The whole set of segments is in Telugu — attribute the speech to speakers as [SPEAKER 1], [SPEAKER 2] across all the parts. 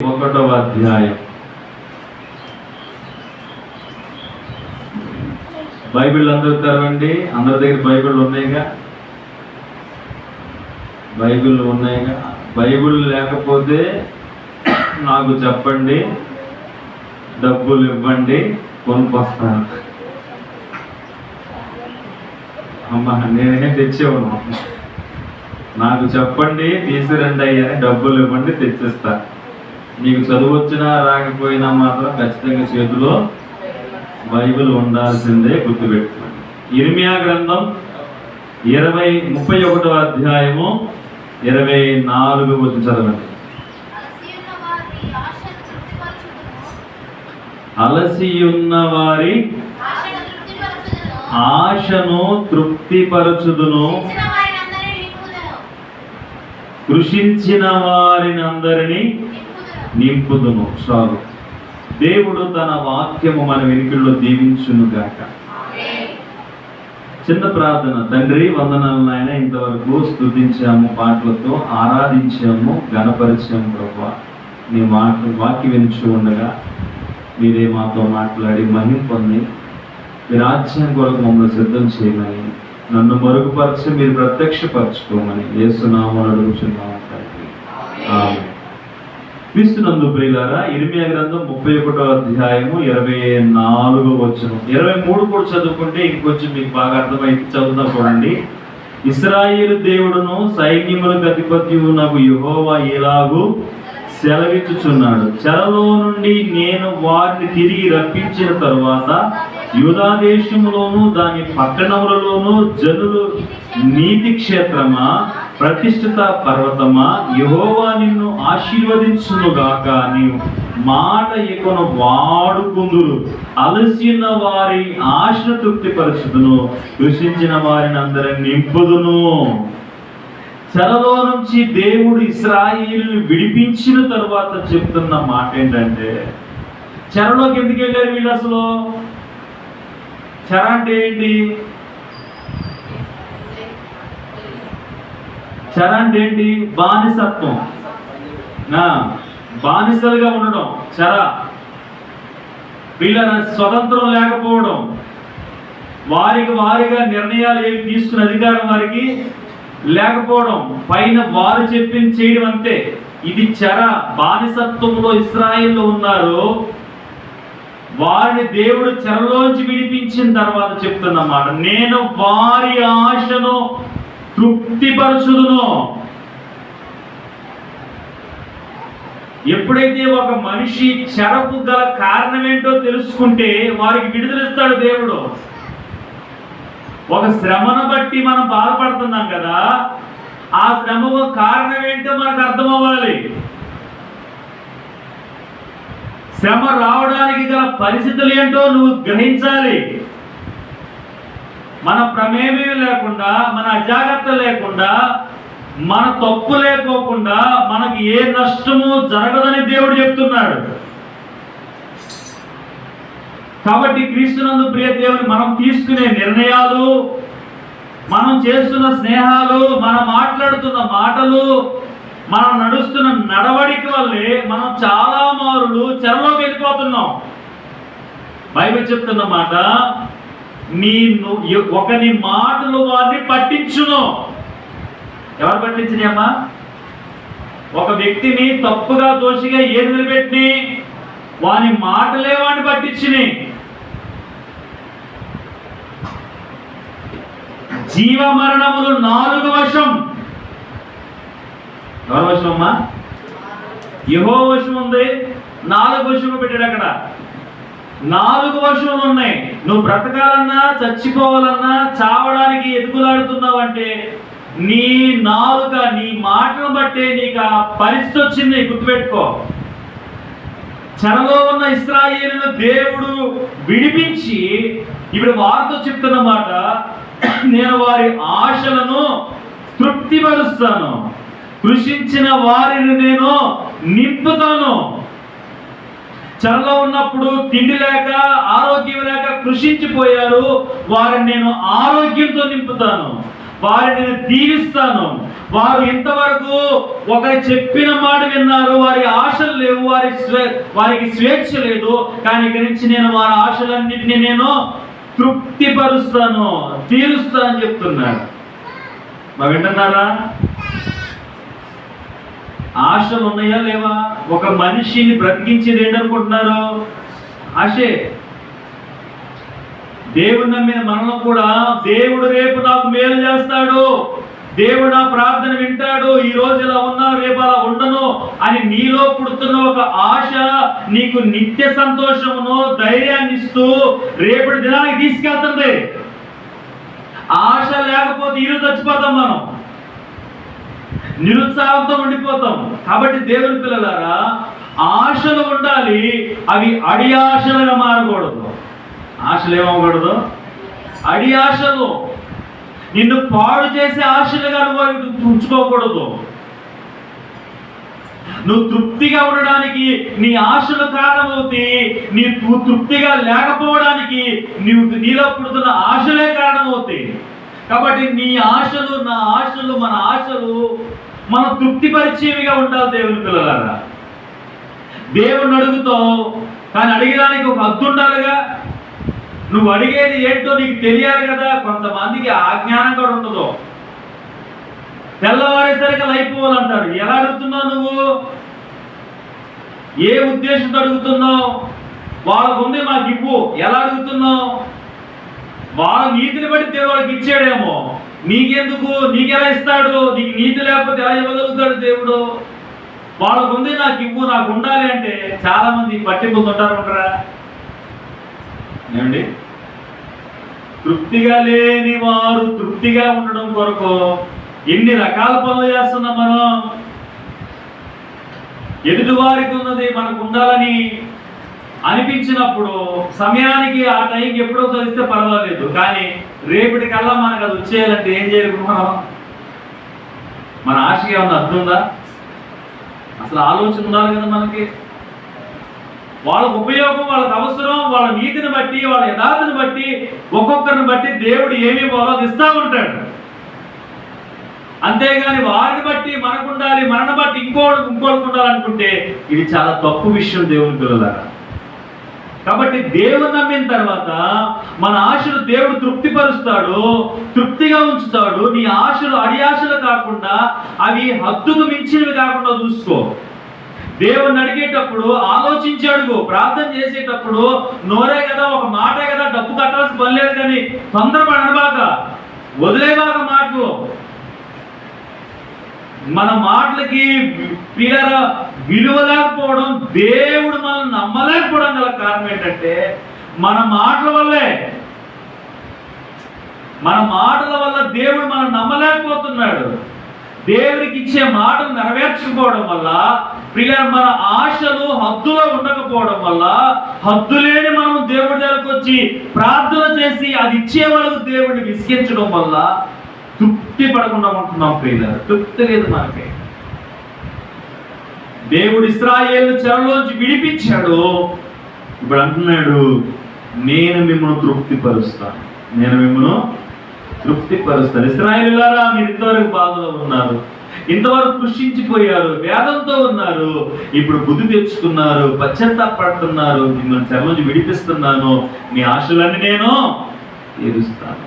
[SPEAKER 1] 1వ అధ్యాయం. బైబిల్ అందరూ తెరవండి. అందరి దగ్గర బైబిల్ ఉన్నాయిగా. బైబిల్ లేకపోతే నాకు చెప్పండి, డబ్బులు ఇవ్వండి, కొనుక్కొస్తాను. అమ్మా, నేనే తెచ్చేవాను. నాకు చెప్పండి, తీసుకురండి అయ్యా, డబ్బులు ఇవ్వండి, తెచ్చిస్తా. మీకు చదువు వచ్చినా రాకపోయినా మాత్రం ఖచ్చితంగా చేతిలో బైబిల్ ఉండాల్సిందే, గుర్తుపెట్టుకోండి. ఇర్మియా గ్రంథం 31వ అధ్యాయము 24 వచ్చి చదవండి. అలసియున్న వారి ఆశను తృప్తిపరచుదును, కృషించిన వారినందరినీ నింపుదును. చాలు. దేవుడు తన వాక్యము మన వెనుకల్లో దీవించును గాక. చిన్న ప్రార్థన. తండ్రి, వందనాలు నాయన, ఇంతవరకు స్తుతించాము, పాటలతో ఆరాధించాము, గణపరిచాము. ప్రభువా, నీ వాక్యం వినిచు ఉండగా మీరే మాతో మాట్లాడి మహిమ పొంది మీ రాజ్యం కొరకు మమ్మల్ని సిద్ధం చేయమని, నన్ను మరుగుపరచి మీరు ప్రత్యక్షపరచుకోమని యేసు నామములో అడుగుచున్నాము తండ్రి. ఆమేన్. క్రీస్తునందు ప్రియులారా, ఇర్మియా గ్రంథం 31వ అధ్యాయము 24 వచనం. 23 కూడా చదువుకుంటే ఇంకొంచెం మీకు బాగా అర్థమైతే చదువుతాం. చూడండి. ఇశ్రాయేలు దేవుడును సైన్యములకు అధిపతియు నాకు యెహోవా ఇలాగు సెలవిచ్చుచున్నాడు, చెరలో నుండి నేను వారిని తిరిగి రప్పించిన తరువాత యూదా దేశములోను దాని పట్టణములలోను జనులు, నీతి క్షేత్రమా, ప్రతిష్ఠిత పర్వతమా, యెహోవా నిన్ను ఆశీర్వదించునుగాక, నీవు మాట ఎక్కువ వాడుకుందురు, అలసిన వారి ఆశను తృప్తిపరచుదును, కృషించిన వారిని అందరిని నింపుదును. చెరలో నుంచి దేవుడు ఇశ్రాయేలును విడిపించిన తరువాత చెప్తున్న మాట ఏంటంటే, చెరలోకి ఎందుకు వెళ్ళారు వీళ్ళు? అసలు చెర అంటే ఏంటి? చెర అంటే ఏంటి? బానిసత్వం, బానిసలుగా ఉండడం చెర. వీళ్ళ స్వతంత్రం లేకపోవడం, వారిగా నిర్ణయాలు ఏమి తీసుకునే అధికారం వారికి లేకపోవడం, పైన వారు చెప్పింది చేయడం, అంతే. ఇది చెర. బానిసత్వంలో ఇశ్రాయేల్లో ఉన్నారు. వారిని దేవుడు చెరలోంచి విడిపించిన తర్వాత చెప్తున్నమాట, నేను వారి ఆశను తృప్తిపరచుదును. ఎప్పుడైతే ఒక మనిషి చెరకు గల కారణం ఏంటో తెలుసుకుంటే వారికి విడుదలిస్తాడు దేవుడు. ఒక శ్రమను బట్టి మనం బాధపడుతున్నాం కదా, ఆ శ్రమకు కారణం ఏంటో మనకు అర్థం అవ్వాలి. శ్రమ రావడానికి గల పరిస్థితులు ఏంటో నువ్వు గ్రహించాలి. మన ప్రమేయం లేకుండా, మన అజాగ్రత్త లేకుండా, మన తప్పు లేకోకుండా మనకి ఏ నష్టము జరగదని దేవుడు చెప్తున్నాడు. కాబట్టి క్రీస్తునందు ప్రియ దేవుని, మనం తీసుకునే నిర్ణయాలు, మనం చేస్తున్న స్నేహాలు, మనం మాట్లాడుతున్న మాటలు, మనం నడుస్తున్న నడవడిక వల్లే మనం చాలా మారులు చెరలోకి వెళ్ళిపోతున్నాం. బైబిల్ చెప్తున్న మాట, ఒకని మాటలు వారిని పట్టించును. ఎవరు పట్టించినమ్మా? ఒక వ్యక్తిని తప్పుగా, దోషిగా ఏది నిలబెట్టి వాని మాటలే వాడిని పట్టించినాయి. జీవ మరణములు 4 వశం. ఎవరి వశం అమ్మా? యెహోవా వశం ఉంది. 4 వశము పెట్టాడు అక్కడ. 4 వశములు ఉన్నాయి. నువ్వు బ్రతకాలన్నా, చచ్చిపోవాలన్నా, చావడానికి ఎదుగులాడుతున్నావు అంటే నీ నాలుక, నీ మాటను బట్టే నీకు ఆ పరిస్థితి వచ్చింది. గుర్తుపెట్టుకో. చెరలో ఉన్న ఇశ్రాయేలును దేవుడు విడిపించి ఇప్పుడు వారితో చెప్తున్న మాట, నేను వారి ఆశలను తృప్తిపరుస్తాను, కృషించిన వారిని నేను నింపుతాను. చెరలో ఉన్నప్పుడు తిండి లేక, ఆరోగ్యం లేక కృషించిపోయారు. వారిని నేను ఆరోగ్యంతో నింపుతాను, వారిని నేను దీవిస్తాను, వారు ఇంతవరకు ఒకరి చెప్పిన మాట విన్నారు, వారి ఆశలు లేవు, వారికి స్వేచ్ఛ లేదు. కానీ ఇక్కడి నుంచి నేను వారి ఆశలన్నింటినీ నేను తృప్తిపరుస్తాను, తీరుస్తానని చెప్తున్నాడు. మరి వింటున్నారా? ఆశలు ఉన్నాయా లేవా? ఒక మనిషిని బ్రతికించేది ఏంటనుకుంటున్నారు? ఆశే. దేవుడు నమ్మిన మనలో కూడా దేవుడు రేపు నాకు మేలు చేస్తాడు, దేవుడు నా ప్రార్థన వింటాడు, ఈ రోజు ఇలా ఉన్నా రేపు అలా ఉండను అని నీలో పుడుతున్న ఒక ఆశ నీకు నిత్య సంతోషమును ధైర్యాన్ని ఇస్తూ రేపటి దినానికి తీసుకెళ్తుంది. ఆశ లేకపోతే ఈరోజు చచ్చిపోతాం, మనం నిరుత్సాహంతో ఉండిపోతాం. కాబట్టి దేవుని పిల్లలారా, ఆశలు ఉండాలి, అవి అడి ఆశలుగా మారకూడదు. ఆశలు ఏమవకూడదు? అడి ఆశలు, నిన్ను పాడు చేసే ఆశలుగా నువ్వు ఉంచుకోకూడదు. నువ్వు తృప్తిగా ఉండడానికి నీ ఆశలు కారణమవుతాయి, నువ్వు తృప్తిగా లేకపోవడానికి నీలో పుడుతున్న ఆశలే కారణమవుతాయి. కాబట్టి నీ ఆశలు, నా ఆశలు, మన ఆశలు మనం తృప్తిపరిచేవిగా ఉండాలి. దేవుని పిల్లలారా, దేవుణ్ణి అడుగుతావు, కానీ అడిగడానికి ఒక హద్దు ఉండాలిగా. నువ్వు అడిగేది ఏంటో నీకు తెలియాలి కదా. కొంతమందికి ఆ జ్ఞానం కూడా ఉండదు. తెల్లవారేసరికి అయిపోవాలంటారు. ఎలా అడుగుతున్నావు నువ్వు? ఏ ఉద్దేశంతో అడుగుతున్నావు? వాళ్ళకు ఉంది మాకు ఇవ్వు. ఎలా అడుగుతున్నావు? వాళ్ళ నీతిని బట్టి దేవుడు వాళ్ళకి ఇచ్చాడేమో, నీకెందుకు? నీకెలా ఇస్తాడు? నీకు నీతి లేకపోతే ఎలా ఇవ్వగలుగుతాడు దేవుడు? వాళ్ళకు ఉంది నాకు ఇవ్వు, నాకు ఉండాలి అంటే చాలా మంది పట్టింపులు ఉంటారా? ఏమండి? తృప్తిగా లేని వారు తృప్తిగా ఉండడం కొరకు ఎన్ని రకాల పనులు చేస్తున్నాం మనం. ఎదుటి వారికి ఉన్నది మనకు ఉండాలని అనిపించినప్పుడు సమయానికి ఆ టైంకి ఎప్పుడో చదివితే పర్వాలేదు, కానీ రేపటి కల్లా మనకు అది వచ్చేయాలంటే ఏం చేయాలి? మన ఆశకి ఏమన్నా అర్థం ఉందా? అసలు ఆలోచన ఉండాలి కదా మనకి. వాళ్ళకు ఉపయోగం, వాళ్ళకి అవసరం, వాళ్ళ నీతిని బట్టి, వాళ్ళ యథార్థని బట్టి, ఒక్కొక్కరిని బట్టి దేవుడు ఏమి ఇవ్వాలో అది ఇస్తా ఉంటాడు. అంతేగాని వారిని బట్టి మనకు ఉండాలి, మనని బట్టి ఇంకోటికి ఉండాలనుకుంటే ఇది చాలా తప్పు విషయం దేవుని పిల్లలారా. కాబట్టి దేవుని నమ్మిన తర్వాత మన ఆశలు దేవుడు తృప్తిపరుస్తాడు, తృప్తిగా ఉంచుతాడు. నీ ఆశలు అడి ఆశలు కాకుండా, అవి హద్దుకు మించినవి కాకుండా చూసుకో. దేవుణ్ణి అడిగేటప్పుడు ఆలోచించి అడుగు. ప్రార్థన చేసేటప్పుడు నోరే కదా, ఒక మాటే కదా, డబ్బు కట్టాల్సి పనిలేదు, కానీ తొందరపడనబాగా, వదిలేబాగా మాటలు. మన మాటలకి విలువ లేకపోవడం, దేవుడు మనల్ని నమ్మలేకపోవడం గల కారణం ఏంటంటే మన మాటల వల్లే. మన మాటల వల్ల దేవుడు మనం నమ్మలేకపోతున్నాడు. దేవుడికి ఇచ్చే మాటలు నెరవేర్చుకోవడం వల్ల మన ఆశలు హద్దులో ఉండకపోవడం వల్ల, హద్దులేని మనం దేవుడి దగ్గరకు వచ్చి ప్రార్థన చేసి అది ఇచ్చే వాళ్ళకు దేవుడిని విసిగించడం వల్ల తృప్తి పడకుండా ఉంటున్నాం. ప్రియులారా, తృప్తి లేదు మనకి. దేవుడు ఇశ్రాయేలు చెరలోంచి విడిపించాడు. ఇప్పుడు అంటున్నాడు, నేను మిమ్మల్ని తృప్తిపరుస్తాను, నేను మిమ్మల్ని తృప్తిపరుస్తాను. ఇశ్రాయేలులారా, మీరు ఇంతవరకు బాధలో ఉన్నారు, ఇంతవరకు కృషించిపోయారు, వేదంతో ఉన్నారు, ఇప్పుడు బుద్ధి తెచ్చుకున్నారు, పశ్చాత్తాపడుతున్నారు, మిమ్మల్ని చెరలోంచి విడిపిస్తున్నాను, మీ ఆశలన్నీ నేను తీరుస్తాను.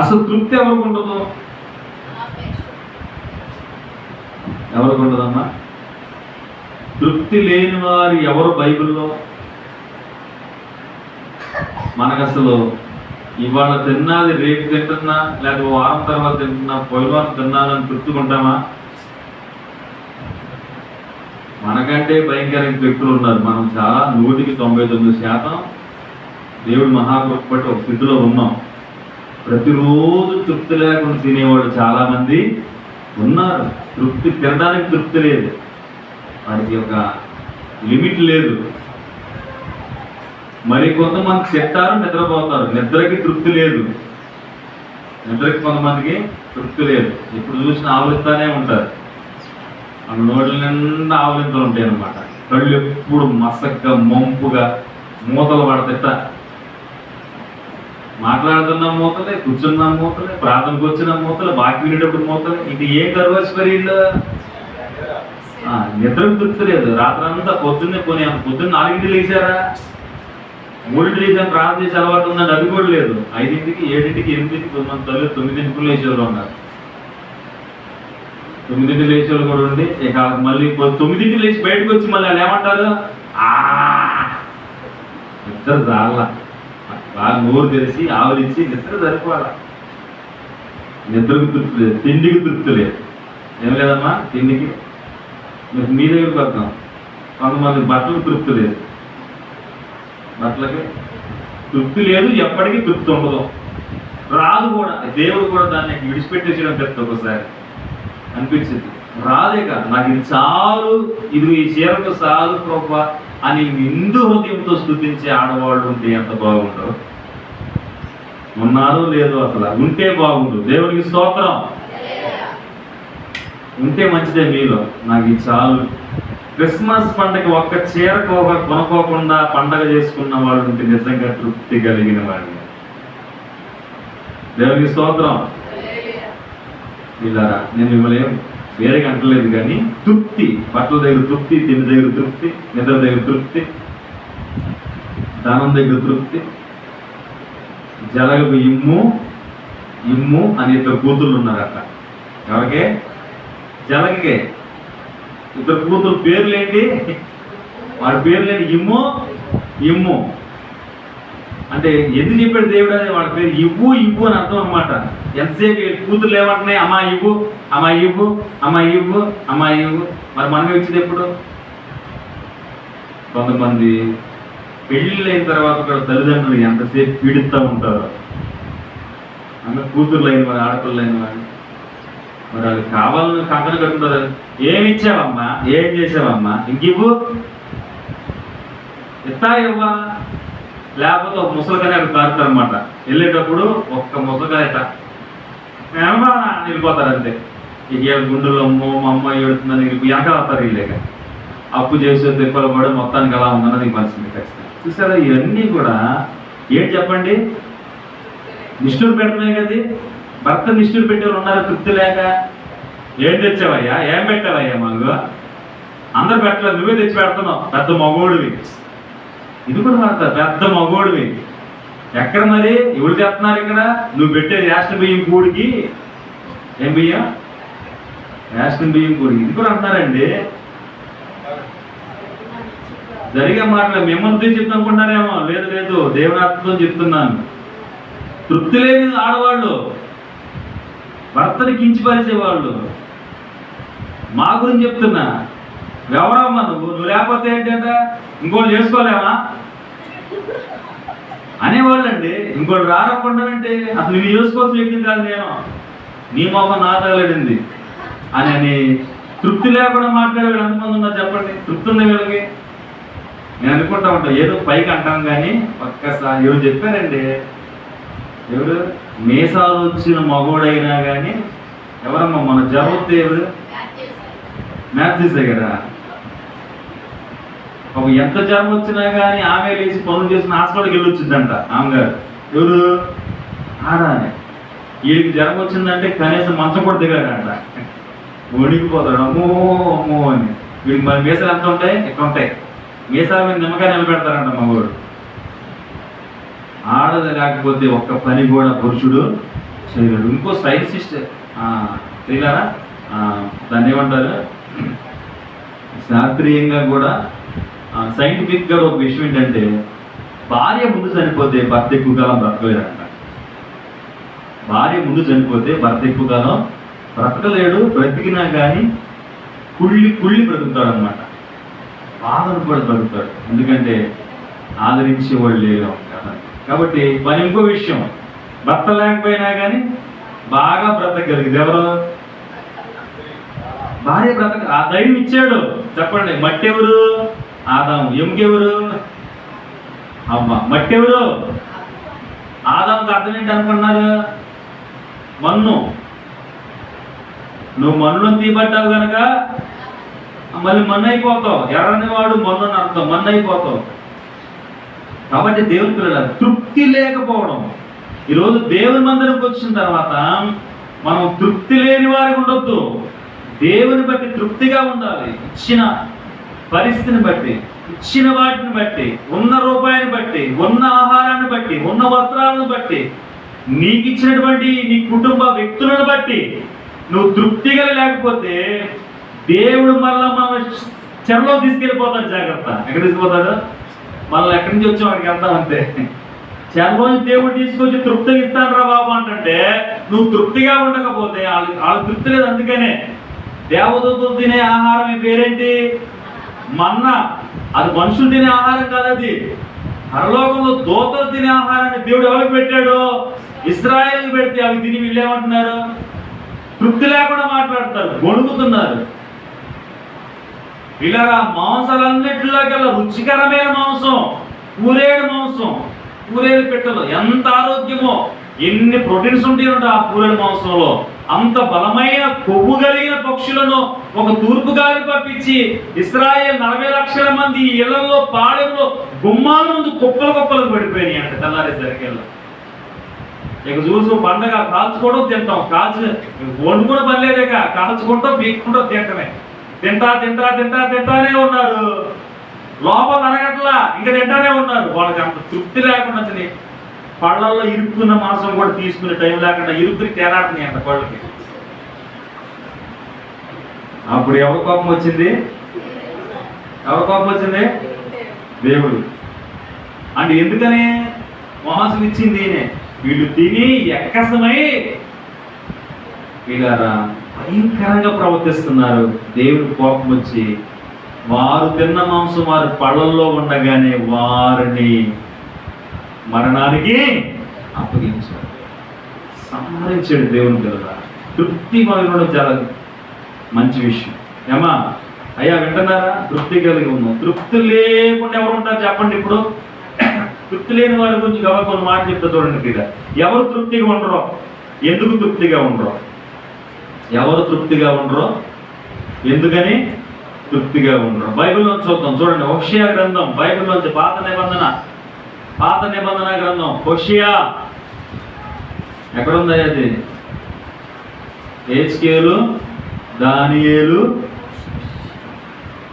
[SPEAKER 1] అసలు తృప్తి ఎవరికి ఉండదు? ఎవరికి ఉండదమ్మా? తృప్తి లేని వారు ఎవరు బైబిల్లో? మనకు అసలు ఇవాళ తిన్నది రేపు తింటున్నా, లేకపోతే వారం తర్వాత తింటున్నా, పోయిన వారం తిన్నానని తృప్తికుంటామా? మనకంటే భయంకరమైన వ్యక్తులు ఉన్నారు. మనం చాలా 99% దేవుడు మహాకృప బట్టి ఒక స్థితిలో ఉన్నాం. ప్రతిరోజు తృప్తి లేకుండా తినేవాడు చాలా మంది ఉన్నారు. తృప్తి, తినడానికి తృప్తి లేదు, వాడికి ఒక లిమిట్ లేదు. మరి కొంతమంది తింటారు, నిద్రపోతారు, నిద్రకి తృప్తి లేదు. నిద్రకి కొంతమందికి తృప్తి లేదు, ఇప్పుడు చూసిన ఆవలిస్తానే ఉంటారు. ఆ నోట్ల నిండా ఆవలింతలు ఉంటాయి అన్నమాట. కళ్ళు ఎప్పుడు మసగ్గా, మంపుగా, మూతలు పడతా. మాట్లాడుతున్న మూతలే, కూర్చున్న మూతలే, ప్రార్థనకు వచ్చిన మూతలు, బాకీ వినేటప్పుడు మూతలే. ఇంక ఏం కరువచ్చిపోయి వీళ్ళు నిద్రకు తృప్తి లేదు. రాత్రంతా పొద్దున్నే పొద్దున్న 4ంటికి లేచారా, 3ంటికి లేచాను ప్రార్థన చేసి అలవాటు ఉందండి, అది కూడా లేదు. 5ంటికి, 7ంటికి, 8ంటికి, కొంతమంది తల్లి 9ంటికి లేచేవాళ్ళు ఉన్నారు. 9ంటికి లేచేవాళ్ళు కూడా ఉండి ఇక మళ్ళీ 9ంటికి లేచి బయటకు వచ్చి మళ్ళీ వాళ్ళు ఏమంటారు, నిద్ర చాలా బాగా నోరు తెరిచి ఆవలిచ్చి నిద్ర సరిపోవాలా. నిద్రకు తృప్తి లేదు, తిండికి తృప్తి లేదు. ఏం లేదమ్మా తిండికి, మీ దగ్గరికి వద్దాం. కొంతమంది బట్టలకు తృప్తి లేదు, బట్టలకి తృప్తి లేదు, ఎప్పటికీ తృప్తి ఉండదు, రాదు కూడా. దేవుడు కూడా దాన్ని విడిచిపెట్టేసేయడం పెద్ద ఒకసారి అనిపించింది. రాదేక నాకు ఇది చాలు, ఇది ఈ చీరకు చాలు ప్రభా అని నిండు హృదయంతో స్తుతించే ఆడవాళ్ళు ఉంటే ఎంత బాగుండో. ఉన్నారో లేదో, అసలు ఉంటే బాగుండు. దేవునికి స్తోత్రం. ఉంటే మంచిదే మీలో. నాకు ఇది చాలు. క్రిస్మస్ పండుగ ఒక్క చీర కొనుక్కోకుండా పండగ చేసుకున్న వాళ్ళు ఉంటే నిజంగా తృప్తి కలిగిన వాళ్ళు. దేవునికి స్తోత్రం. వీళ్ళారా, నేను మిమ్మల్ని ఏం వేరే అంటలేదు, కానీ తృప్తి, బట్టల దగ్గర తృప్తి, తిండి దగ్గర తృప్తి, నిద్ర దగ్గర తృప్తి, దానం దగ్గర తృప్తి. జలగకు ఇమ్ము అని 2 కూతుళ్ళు ఉన్నారట. ఎవరికే? జలగకే. 2 కూతురు పేర్లేంటి? వాడి పేర్లేంటి? ఇమ్ము అంటే ఎందుకు చెప్పాడు దేవుడు? అదే వాడి పేరు ఇవ్వు అని అర్థం అనమాట. ఎంతసేపు కూతుర్లు ఏమంటున్నాయి, అమ్మా ఇవ్వు, అమ్మా ఇవ్వు, అమ్మా ఇవ్వు, అమ్మా ఇవ్వు. మరి మనమే ఇచ్చేది ఎప్పుడు? కొంతమంది పెళ్ళిళ్ళు అయిన తర్వాత కూడా తల్లిదండ్రులు ఎంతసేపు పీడిస్తూ ఉంటారు. అందరూ కూతుర్లు అయిన వారు, ఆడపిల్లలు అయిన వారు, మరి వాళ్ళు కావాలని కంకణ కట్టుకుంటారు. ఏమి ఇచ్చావమ్మా, ఏం చేసావమ్మా, ఇంకివ్వు, ఇవ్వా, లేకపోతే ఒక ముసలికనే అక్కడ కారుతారు అనమాట. వెళ్ళేటప్పుడు ఒక్క ముసలికనేట వెళ్ళిపోతారు అంతే. ఇక గుండెలో అమ్మో మా అమ్మ ఏడుతుందని వెనక వస్తారు. వీళ్ళేక అప్పు చేసే తిప్పలు పడి మొత్తానికి అలా ఉందన్నది పరిస్థితి. ఖచ్చితంగా చూసారా, ఇవన్నీ కూడా ఏంటి చెప్పండి, నిష్ఠూరు పెట్టమే కదా. భర్త నిష్ఠూరు పెట్టేవాళ్ళు ఉన్నారు తృప్తి లేక. ఏం తెచ్చావయ్యా, ఏం పెట్టావయ్యా, మాకు అందరు పెట్టలేదు, నువ్వే తెచ్చి పెడుతున్నావు, పెద్ద మగోడివి. ఇది కూడా మాట్లాడతా, పెద్ద మగోడివి. ఎక్కడ మరి ఎవరు చెప్తున్నారు ఇక్కడ? నువ్వు పెట్టే రేషన్ బియ్యం కూడికి, ఏం బియ్యం, రేషన్ బియ్యం కూడికి. ఇది కూడా అంటున్నారండి. జరిగే మాటలు మిమ్మల్ని చెప్తా అనుకుంటారేమో. లేదు లేదు, దేవునాత్మతో చెప్తున్నాను. తృప్తి లేని ఆడవాళ్ళు, భర్తని కించిపరిచేవాళ్ళు. మా గురించి చెప్తున్నా. ఎవరమ్మా నువ్వు లేకపోతే ఏంటంట, ఇంకోళ్ళు చేసుకోలేమా అనేవాళ్ళండి. ఇంకోళ్ళు రారకుండా అంటే అసలు నువ్వు చేసుకోవాల్సిన వ్యక్తి కాదు నేను, నీ మొహం నా తగలడింది అని తృప్తి లేకుండా మాట్లాడే వీళ్ళు ఎంతమంది ఉన్నారు చెప్పండి? తృప్తి ఉంది వీళ్ళకి. నేను అనుకుంటా ఉంటాను, ఏదో పైకి అంటాం కానీ ఒక్కసారి ఎవరు చెప్పారండి, ఎవరు మీసాలు వచ్చిన మగోడైనా కానీ, ఎవరమ్మా మన జరుగుతే ఎవరు, మ్యాథ్ చేసే కదా. ఒక ఎంత జ్వరం వచ్చినా కానీ ఆమె లేచి పనులు చేసిన హాస్పిటల్కి వెళ్ళొచ్చిందంట ఆమె గారు. ఎవరు? ఆడానే. వీడికి జ్వరం వచ్చిందంటే కనీసం మంచం కూడా దిగాడంట, వణికిపోతాడు అమ్మో అమ్మో అని. వీడికి మరి మీసాలు ఎంత ఉంటాయి? ఎక్కువ ఉంటాయి. మీసాల మీద నిమ్మకాయ నిలబెడతారంట మగవాడు. ఆడది లేకపోతే ఒక్క పని కూడా పురుషుడు చేయలేడు. ఇంకో సైన్సిస్ట్ చేయలేరా, దాన్ని ఏమంటారు, శాస్త్రీయంగా కూడా సైంటిఫిక్గా ఒక విషయం ఏంటంటే, భార్య ముందు చనిపోతే భర్త ఎక్కువ కాలం బ్రతకలేడంట. భార్య ముందు చనిపోతే భర్త ఎక్కువ కాలం బ్రతకలేడు. బ్రతికినా కానీ కుళ్ళి బ్రతుకుతాడు అనమాట. బాధను కూడా బ్రతుకుతాడు, ఎందుకంటే ఆదరించేవాళ్ళు లేరు కదా. కాబట్టి పని ఇంకో విషయం, భర్త లేకపోయినా కానీ బాగా బ్రతకగలిగింది ఎవరు? భార్య బ్రతక. ఆ ధైర్యం ఇచ్చాడు. చెప్పండి, మట్టి ఎవరు? ఆదాము. ఎముకెవరు? అమ్మ. మట్టి ఎవరు? ఆదాముకి అర్థం ఏంటి అనుకున్నారు? మన్ను. నువ్వు మన్నులో తీయబడ్డావు కనుక మళ్ళీ మన్ను అయిపోతావు. ఎర్రని వాడు మన్ను అని అర్థం, మన్ను అయిపోతావు. కాబట్టి దేవుని పిల్లల తృప్తి లేకపోవడం, ఈరోజు దేవుని మందిరంకి వచ్చిన తర్వాత మనం తృప్తి లేని వారికి ఉండొద్దు. దేవుని బట్టి తృప్తిగా ఉండాలి. ఇచ్చిన పరిస్థితిని బట్టి, ఇచ్చిన వాటిని బట్టి, ఉన్న రూపాయిని బట్టి, ఉన్న ఆహారాన్ని బట్టి, ఉన్న వస్త్రాలను బట్టి, నీకు ఇచ్చినటువంటి నీ కుటుంబ వ్యక్తులను బట్టి నువ్వు తృప్తిగా లేకపోతే దేవుడు మళ్ళా మన చెరలో తీసుకెళ్ళిపోతాడు. జాగ్రత్త. ఎక్కడ తీసుకుపోతాడు? మళ్ళీ ఎక్కడి నుంచి వచ్చి వాడికి వెళ్తాం అంతే. చెరలో దేవుడు తీసుకొచ్చి తృప్తిగా ఇస్తాను రా బాబు అంటే నువ్వు తృప్తిగా ఉండకపోతే వాళ్ళు తృప్తి లేదు. అందుకనే దేవదూతలు తినే ఆహారం పేరేంటి? మన్నా. అది మనుషులు తినే ఆహారం కాదు. అది పరలోకంలో దూతలు తినే ఆహారాన్ని దేవుడు ఎవరికి పెట్టాడు? ఇశ్రాయేలుకి పెడితే అవి తిని వీళ్ళేమంటున్నారు? తృప్తి లేకుండా మాట్లాడతారు, గొణుకుతున్నారు. ఇలా మాంసాలన్నిటిలోకెల్లా రుచికరమైన మాంసం పూరేడు మాంసం, పూరేడు పెట్టలు ఎంత ఆరోగ్యమో, ఎన్ని ప్రోటీన్స్ ఉంటాయంట ఆ పూరేడు మాంసంలో. అంత బలమైన కొవ్వు కలిగిన పక్షులను ఒక తూర్పు గాలి పంపించి ఇశ్రాయేల్ 40 లక్షల మంది ఇళ్లలో పాడెంలో గుమ్మాల ముందు కుప్పలు పడిపోయినాయి అంట తెల్లారేసరికి. ఇక చూసు పండగ కాల్చుకోవడం తింటాం, వండుకున్న పని లేదేక కాల్చుకుంటూ పీక్కుంటూ తింటమే. తింటానే ఉన్నారు. లోపల అరగట్లా ఇంకా తింటానే ఉన్నారు. వాళ్ళకి అంత తృప్తి లేకుండా తిని పళ్ళల్లో ఇరుక్కున్న మాంసం కూడా తీసుకునే టైం లేకుండా ఇరుక్కుని తేరాడుతున్నాయి అంట పళ్ళకి. అప్పుడు ఎవరి కోపం వచ్చింది? దేవుడు. అంటే ఎందుకని? మాంసం ఇచ్చింది వీళ్ళు తిని ఎక్కసమై వీళ్ళారా భయంకరంగా ప్రవర్తిస్తున్నారు. దేవుడి కోపం వచ్చి వారు తిన్న మాంసం వారి పళ్ళల్లో ఉండగానే వారిని మరణానికి అప్పగించాడు, సంహరించాడు. దేవుని పిల్లల తృప్తి కలగడం చాలా మంచి విషయం. ఏమా అయ్యా వింటున్నారా? తృప్తి కలిగి ఉన్నాం. తృప్తి లేకుండా ఎవరు ఉంటారు చెప్పండి? ఇప్పుడు తృప్తి లేని వారి గురించి కొన్ని మాట చెప్తా చూడండి. కదా ఎవరు తృప్తిగా ఉండరో, ఎందుకు తృప్తిగా ఉండరో, ఎవరు తృప్తిగా ఉండరో, ఎందుకని తృప్తిగా ఉండరు? బైబిల్లో చూద్దాం. చూడండి, హోషేయ గ్రంథం, బైబిల్లోంచి పాత నిబంధన గ్రంథం హోషేయ. ఎక్కడుంది అది? హెజ్కేలు, దానియేలు,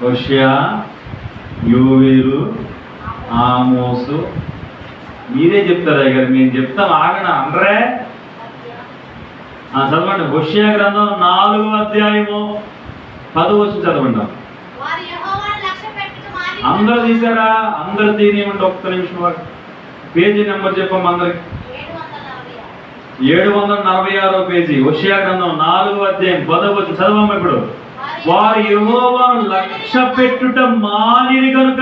[SPEAKER 1] హోషేయ, యోవేలు, ఆమోసు. మీరే చెప్తారా గారు? మేము చెప్తాం, ఆగన అనరే. చదవండి. హోషేయ గ్రంథం 4వ అధ్యాయము 10వ వచనం చదవండి. అందరూ తీసారా? అందరూ తీయమంటే ఒక్క నిమిషం. పేజీ నెంబర్ చెప్పమ్మ అందరికి. 746వ పేజీ. హోషేయ గ్రంథం 4వ అధ్యాయం 10వ వచనం చదవమ్మ. ఇప్పుడు వారు యెహోవాను లక్ష్య పెట్టుట మానిరి కనుక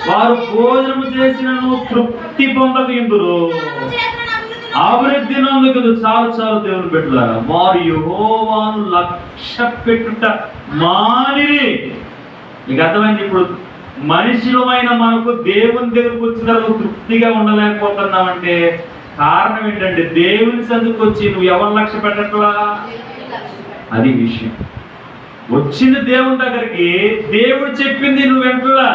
[SPEAKER 1] వారు భోజనము చేసినను తృప్తి పొందకుందురు, అభివృద్ధి నందుకు. చాలు దేవుని పెట్టులారా. వారు యెహోవాను లక్ష్య పెట్టుట మానిరి. మీకు అర్థమైంది? ఇప్పుడు మనిషిలమైన మనకు దేవుని దగ్గరకు వచ్చిన తర్వాత తృప్తిగా ఉండలేకపోతున్నామంటే కారణం ఏంటంటే దేవుని సందుకు వచ్చి నువ్వు ఎవరు లక్ష్య పెట్టట్లా? అది విషయం. వచ్చింది దేవుని దగ్గరికి, దేవుడు చెప్పింది నువ్వు వెంటలా.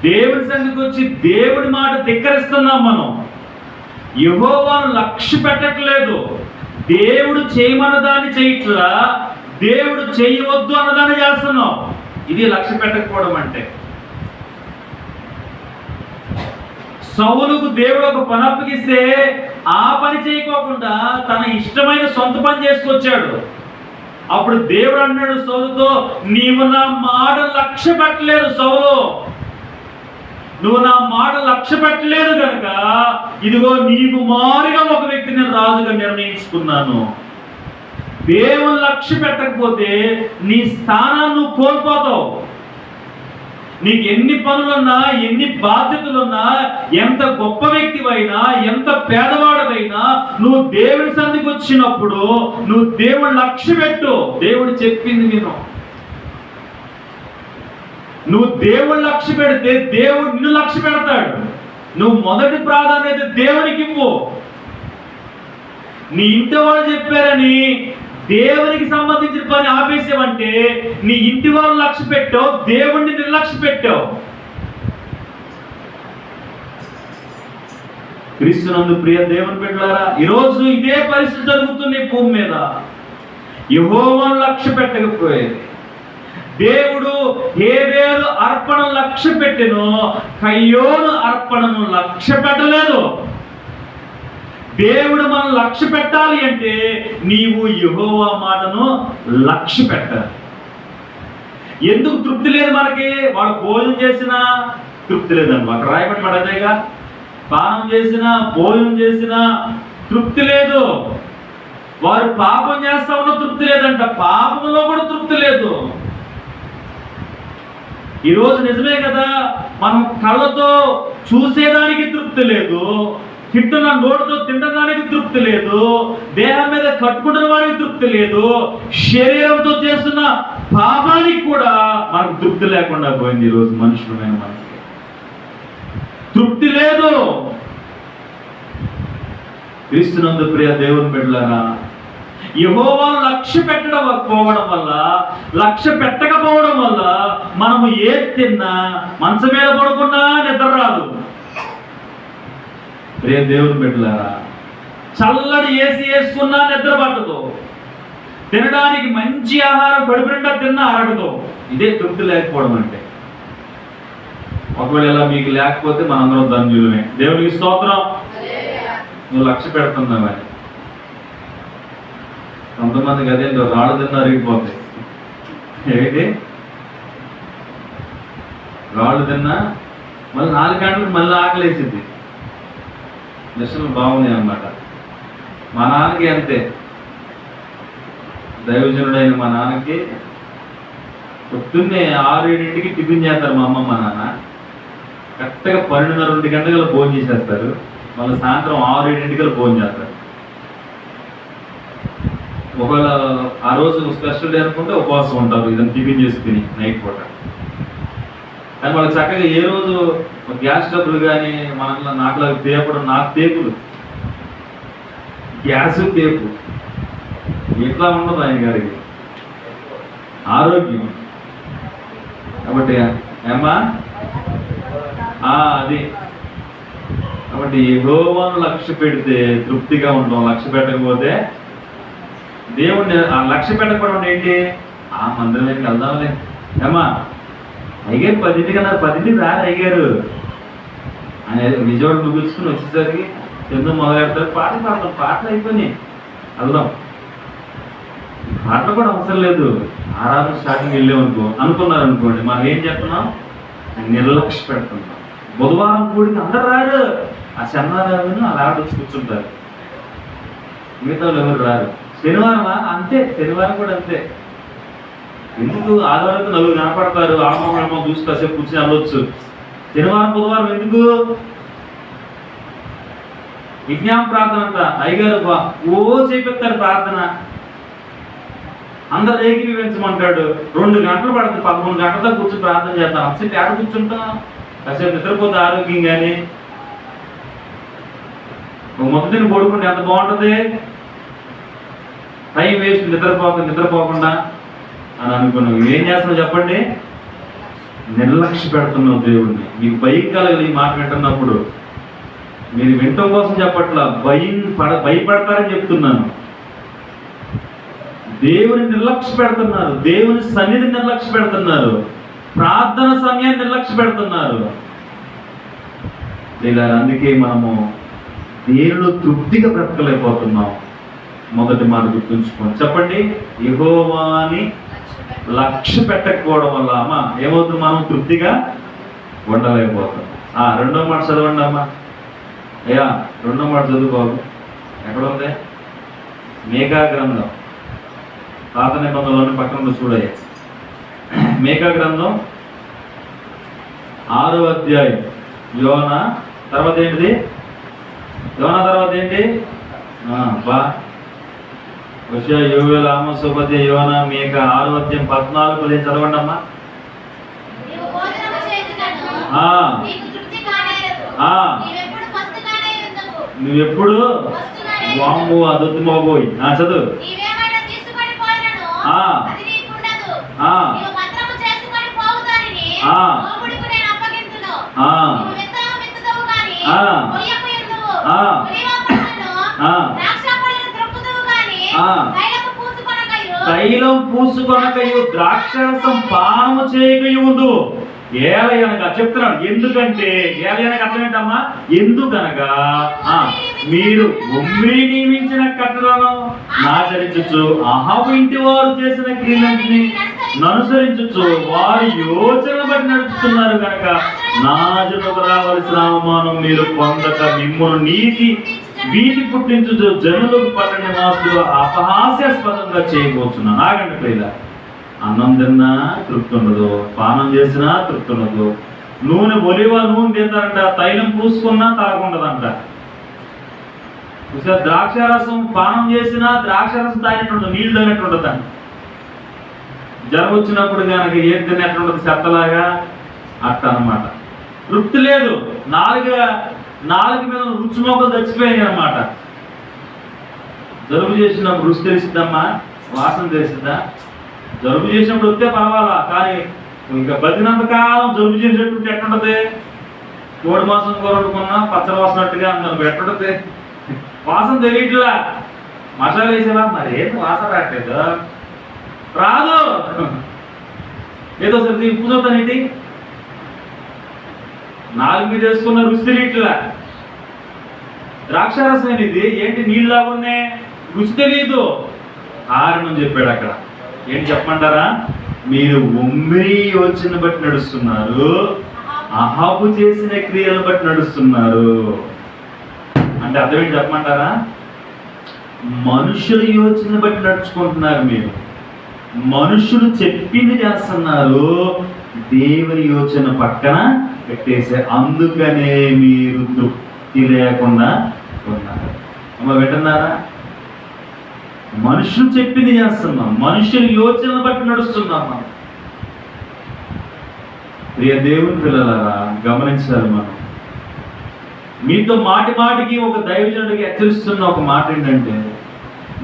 [SPEAKER 1] దేవుని సందుకు వచ్చి దేవుడి మాట ధిక్కరిస్తున్నాం మనం. యెహోవాను లక్ష్య పెట్టట్లేదు. దేవుడు చేయమన్న దాన్ని చేయట్లా, దేవుడు చేయవద్దు అన్నదాన్ని చేస్తున్నాం. ఇది లక్ష్య పెట్టకపోవడం అంటే. సౌలుకు దేవుడు ఒక పని అప్పగిస్తే ఆ పని చేయకోకుండా తన ఇష్టమైన సొంత పని చేసుకొచ్చాడు. అప్పుడు దేవుడు అన్నాడు సౌలుతో, నీవు నా మాట లక్ష్య పెట్టలేదు సౌలు, నువ్వు నా మాట లక్ష్య పెట్టలేదు కనుక ఇదిగో నీకు మారుగా ఒక వ్యక్తిని నేను రాజుగా నిర్ణయించుకున్నాను. దేవుని లక్ష్య పెట్టకపోతే నీ స్థానాన్ని నువ్వు కోల్పోతావు. నీకు ఎన్ని పనులున్నా, ఎన్ని బాధ్యతలున్నా, ఎంత గొప్ప వ్యక్తివైనా, ఎంత పేదవాడవైనా, నువ్వు దేవుని సన్నిధికి వచ్చినప్పుడు నువ్వు దేవుని లక్ష్య పెట్టు. దేవుడు చెప్పింది విను. నువ్వు దేవుని లక్ష్య పెడితే దేవుడు నిన్ను లక్ష్య పెడతాడు. నువ్వు మొదటి ప్రాధాన్యత దేవునికి ఇవ్వు. నీ ఇంటి వాళ్ళు చెప్పారని దేవునికి సంబంధించిన పని ఆపేసావంటే నీ ఇంటి వాళ్ళు లక్ష్య పెట్టావు, దేవుడిని నిర్లక్ష్య పెట్టావు. క్రీస్తునందు ప్రియ దేవుని బిడ్డలారా, ఈరోజు ఇదే పరిస్థితి జరుగుతుంది భూమి మీద. యెహోవాను లక్ష్య పెట్టకపోయేది. దేవుడు హేబేలు అర్పణను లక్ష్య పెట్టెను, కయ్యోను అర్పణను లక్ష్య పెట్టలేదు. దేవుడు మనం లక్ష్య పెట్టాలి అంటే నీవు యెహోవా మాటను లక్ష్య పెట్టాలి. ఎందుకు తృప్తి లేదు మనకి? వాడు భోజనం చేసినా తృప్తి లేదండి. అక్కడ రాయబడి పడదేగా, పానం చేసినా భోజనం చేసినా తృప్తి లేదు. వారు పాపం చేస్తా ఉన్న తృప్తి లేదంట, పాపంలో కూడా తృప్తి లేదు. ఈరోజు నిజమే కదా, మనం కళ్ళతో చూసేదానికి తృప్తి లేదు, తింటున్న నోటితో తినడానికి తృప్తి లేదు, దేహం మీద కట్టుకుంటున్న వాడికి తృప్తి లేదు, శరీరంతో చేస్తున్న పాపానికి కూడా మనకు తృప్తి లేకుండా పోయింది. ఈరోజు మనుషులమైన మనకి తృప్తి లేదు. క్రీస్తునందు ప్రియ దేవుని బిడ్డలారా, యెహోవాను లక్ష్య పోవడం వల్ల, లక్ష్య పెట్టకపోవడం వల్ల మనము ఏది తిన్నా, మంచం మీద పడుకున్నా నిద్ర రాదు. ప్రియ దేవుని బిడ్డలారా, చల్లడి ఏసీ వేసుకున్నా నిద్ర పట్టదు, తినడానికి మంచి ఆహారం కడుపు నిండా తిన్నా అరగదు. ఇదే తృప్తి లేకపోవడం అంటే. ఒకవేళ ఇలా మీకు లేకపోతే మనందరం ధన్యులమే. దేవునికి స్తోత్రం. నువ్వు లక్ష్య పెడుతున్నావు అని. కొంతమందికి అదేంటో రాళ్ళు తిన్న అరిగిపోతాయి. ఏంటి రాళ్ళు తిన్నా మళ్ళీ 4 గంటలకు మళ్ళీ ఆకలేసింది. దర్శనం బాగున్నాయి అన్నమాట. మా నాన్నకి అంతే, దైవజనుడైన మా నాన్నకి పొద్దున్నే 6-7ంటికి టిఫిన్ చేస్తారు మా అమ్మ మా నాన్న. కరెక్ట్గా 12:30-2 గంటలకు భోజనం చేసేస్తారు. మళ్ళీ సాయంత్రం 6-7ంటికల్లా భోజనం చేస్తారు. ఒకవేళ ఆ రోజు స్పెషల్ డే అనుకుంటే ఉపవాసం ఉంటారు, ఇదంతా టిఫిన్ చేసి తిని నైట్ పూట. కానీ వాళ్ళకి చక్కగా ఏ రోజు గ్యాస్ డబ్బులు కానీ మన నాకులాగా తేపడం, నాకు తేపులు, గ్యాస్ తేపు ఎట్లా ఉండదు ఆయన గారికి ఆరోగ్యం. కాబట్టి ఏమ్మా అది కాబట్టి యెహోవాను లక్ష్య పెడితే తృప్తిగా ఉంటాం. లక్ష్య పెట్టకపోతే దేవుణ్ణి లక్ష్య పెట్టకపోవడం ఏంటి? ఆ మందిరానికి వెళ్దాంలే ఏమా, అయ్యారు 10ంటికి అన్నారు, 10ంటికి రారు అయ్యారు ఆయన విజయవాడ ముగించుకుని వచ్చేసరికి కింద మొదలెడతారు. పాటలు పాడతాం, పాటలు అయిపోయినాయి, వెళ్దాం. పాటలు కూడా అవసరం లేదు, ఆరాధన స్టార్టింగ్ అనుకున్నారు అనుకోండి, మనం ఏం చెప్తున్నాం? నిర్లక్ష్య పెడుతున్నాం. బుధవారం కూడికి అందరు రారు, ఆ శనివారం అలా వచ్చి కూర్చుంటారు, మిగతా వాళ్ళు ఎవరు రారు. శనివారమా అంతే, శనివారం కూడా అంతే. ఎందుకు? ఆదివారం 4 కనపడతారు, ఆమో చూసి కాసేపు కూర్చొని వెళ్ళొచ్చు. శనివారం బుధవారం ఎందుకు? విజ్ఞాన ప్రార్థన అంట. అయ్యగారు చేపిస్తారు ప్రార్థన, అందరు ఏకీభవించమంటాడు. 2 గంటలు పడుతుంది, 11 గంటలతో కూర్చొని ప్రార్థన చేస్తాం. అసలు ఏడ కూర్చుంటాం? కాసేపు నిద్రపోతే ఆరోగ్యం కానీ మొదటిని పడుకుంటే ఎంత బాగుంటుంది. టైం వేస్ట్, నిద్రపోకుండా అని అనుకున్నావు. ఏం చేస్తున్నావు చెప్పండి? నిర్లక్ష్య పెడుతున్నావు దేవుడిని. మీకు భయం కలగదు ఈ మాట వింటున్నప్పుడు. మీరు వినటం కోసం చెప్పట్లా, భయపడతారని చెప్తున్నాను. దేవుని నిర్లక్ష్య పెడుతున్నారు, దేవుని సన్నిధిని నిర్లక్ష్య పెడుతున్నారు, ప్రార్థన సమయాన్ని నిర్లక్ష్య పెడుతున్నారు. అందుకే మనము దేవుడు తృప్తిగా బ్రతకలేకపోతున్నాం. మొదటి మాట గుర్తుంచుకోండి. చెప్పండి, యెహోవాని లక్ష్య పెట్టకపోవడం వల్ల అమ్మా ఏమవుతుంది? మనం తృప్తిగా ఉండలేకపోతాం. రెండో మాట చదవండి అమ్మా. అయ్యా రెండో మాట చదువు బాబు. ఎక్కడ ఉంది? మేకా గ్రంథం, పాత నిబంధనలోని పక్కన చూడయ్యా. మేకా గ్రంథం 6వ అధ్యాయం. యోనా తర్వాత ఏంటిది? యోనా తర్వాత ఏంటి? హోషేయ, యోవేలు, ఆమోస్, ఓబద్యా, యోనా, మీకా. 6వ అధ్యాయం 14 చదవండి అమ్మా. నువ్వెప్పుడు వాము అదొద్దు బాబోయ్. చదువు. పూసుకొనకయు ద్రాక్షరసం పానము చేయకయుందు. ఏలయనగా చెప్తున్నాడు, ఎందుకంటే ఏలయనగా అర్థం ఏంటమ్మా? ఎందుకనగా మీరు ఒమ్మిడి నియమించిన కట్టలను ఆచరించచ్చు, అహాబు ఇంటి వారు చేసిన క్రియలన్నిటిని అనుసరించచ్చు, వారి యోచన బట్టి నడుచుతున్నారు కనుక నా జనులకు రావలసిన అవమానం మీరు పొందక మిమ్మును వీటి పుట్టించు జనులకు పట్టణ నివాసులు అపహాస్యాస్పదంగా చేయబోతున్నాను. నాగండి ప్రియుల, అన్నం తిన్నా తృప్తి ఉండదు, పానం చేసినా తృప్తి ఉండదు. నూనె ఒలివ నూనె తింటారంట, తైలం పూసుకున్నా తాగకుండదంట. ద్రాక్షారసం పానం చేసినా ద్రాక్షారసం తాగినట్టు నీళ్లు తాగినట్టు ఉండదంట. జ్వరం వచ్చినప్పుడు కనుక ఏది తిన్నట్టు ఉండదు, చెత్తలాగా అట్ట అనమాట. తృప్తి లేదు, నాలుగు మీద రుచి మొక్కలు చచ్చిపోయాయి అనమాట. జలుబు చేసినప్పుడు రుచి తెలిసిద్దమ్మా, వాసన తెలిసిద్దా? జలుబు చేసినప్పుడు వస్తే పర్వాలా, కానీ ఇంకా బతినంత కాలం జలుబు చేసేటప్పుడు ఎట్టుంటది? కోడి మాసం కూర వండుకున్నా పచ్చడి వాసనట్టుగా అందరూ ఎట్టుంటది? వాసన తెలియట్లా. మసాలా వేసేవా, మరి ఏంటి వాసన రావట్లేదు? రాదు. ఏదో సరి పూజవుతానేంటి, నాలుగు మీద వేసుకున్న రుచి తెలియట్లా. ద్రాక్షారసం అనేది ఏంటి, నీళ్ళలాగా ఉన్నాయి, రుచి తెలియదు. కారణం చెప్పాడు అక్కడ. ఏంటి చెప్పమంటారా? మీరు ఒమ్మిరి యోచన బట్టి నడుస్తున్నారు, అహాబు చేసిన క్రియలను బట్టి నడుస్తున్నారు. అంటే అర్థం ఏంటి చెప్పమంటారా? మనుషుల యోచన బట్టి నడుచుకుంటున్నారు. మీరు మనుషులు చెప్పింది చేస్తున్నారు, దేవుని యోచన పక్కన పెట్టేసే. అందుకనే మీరు తృప్తి లేకుండా ఉన్నారు. అమ్మ వింటున్నారా? మనుషులు చెప్పింది చేస్తున్నాం, మనుషుల యోచన బట్టి నడుస్తున్నాం మనం. ప్రియ దేవుని పిల్లలారా, గమనించాలి మనం. మీతో మాటి మాటికి ఒక దైవజనుడికి హెచ్చరిస్తున్న ఒక మాట ఏంటంటే,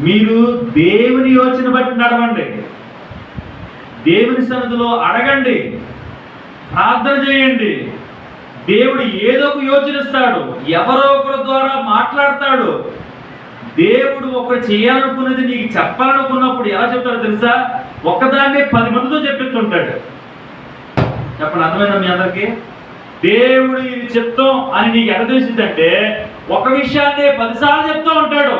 [SPEAKER 1] మీరు దేవుని యోచన బట్టి నడవండి, దేవుని సన్నిధిలో అడగండి, ప్రార్థన చేయండి. దేవుడు ఏదో ఒక యోచనిస్తాడు, ఎవరో ఒకరి ద్వారా మాట్లాడతాడు. దేవుడు ఒకరు చేయాలనుకున్నది నీకు చెప్పాలనుకున్నప్పుడు ఎలా చెప్తాడో తెలుసా? ఒక్కదాన్నే 10 మందితో చెప్పిస్తుంటాడు. చెప్పండి, అర్థమైందా మీ అందరికీ? దేవుడు ఇది చెప్తాం అని నీకు ఎలా తెలిసిందంటే, ఒక విషయాన్ని 10 సార్లు చెప్తూ ఉంటాడు.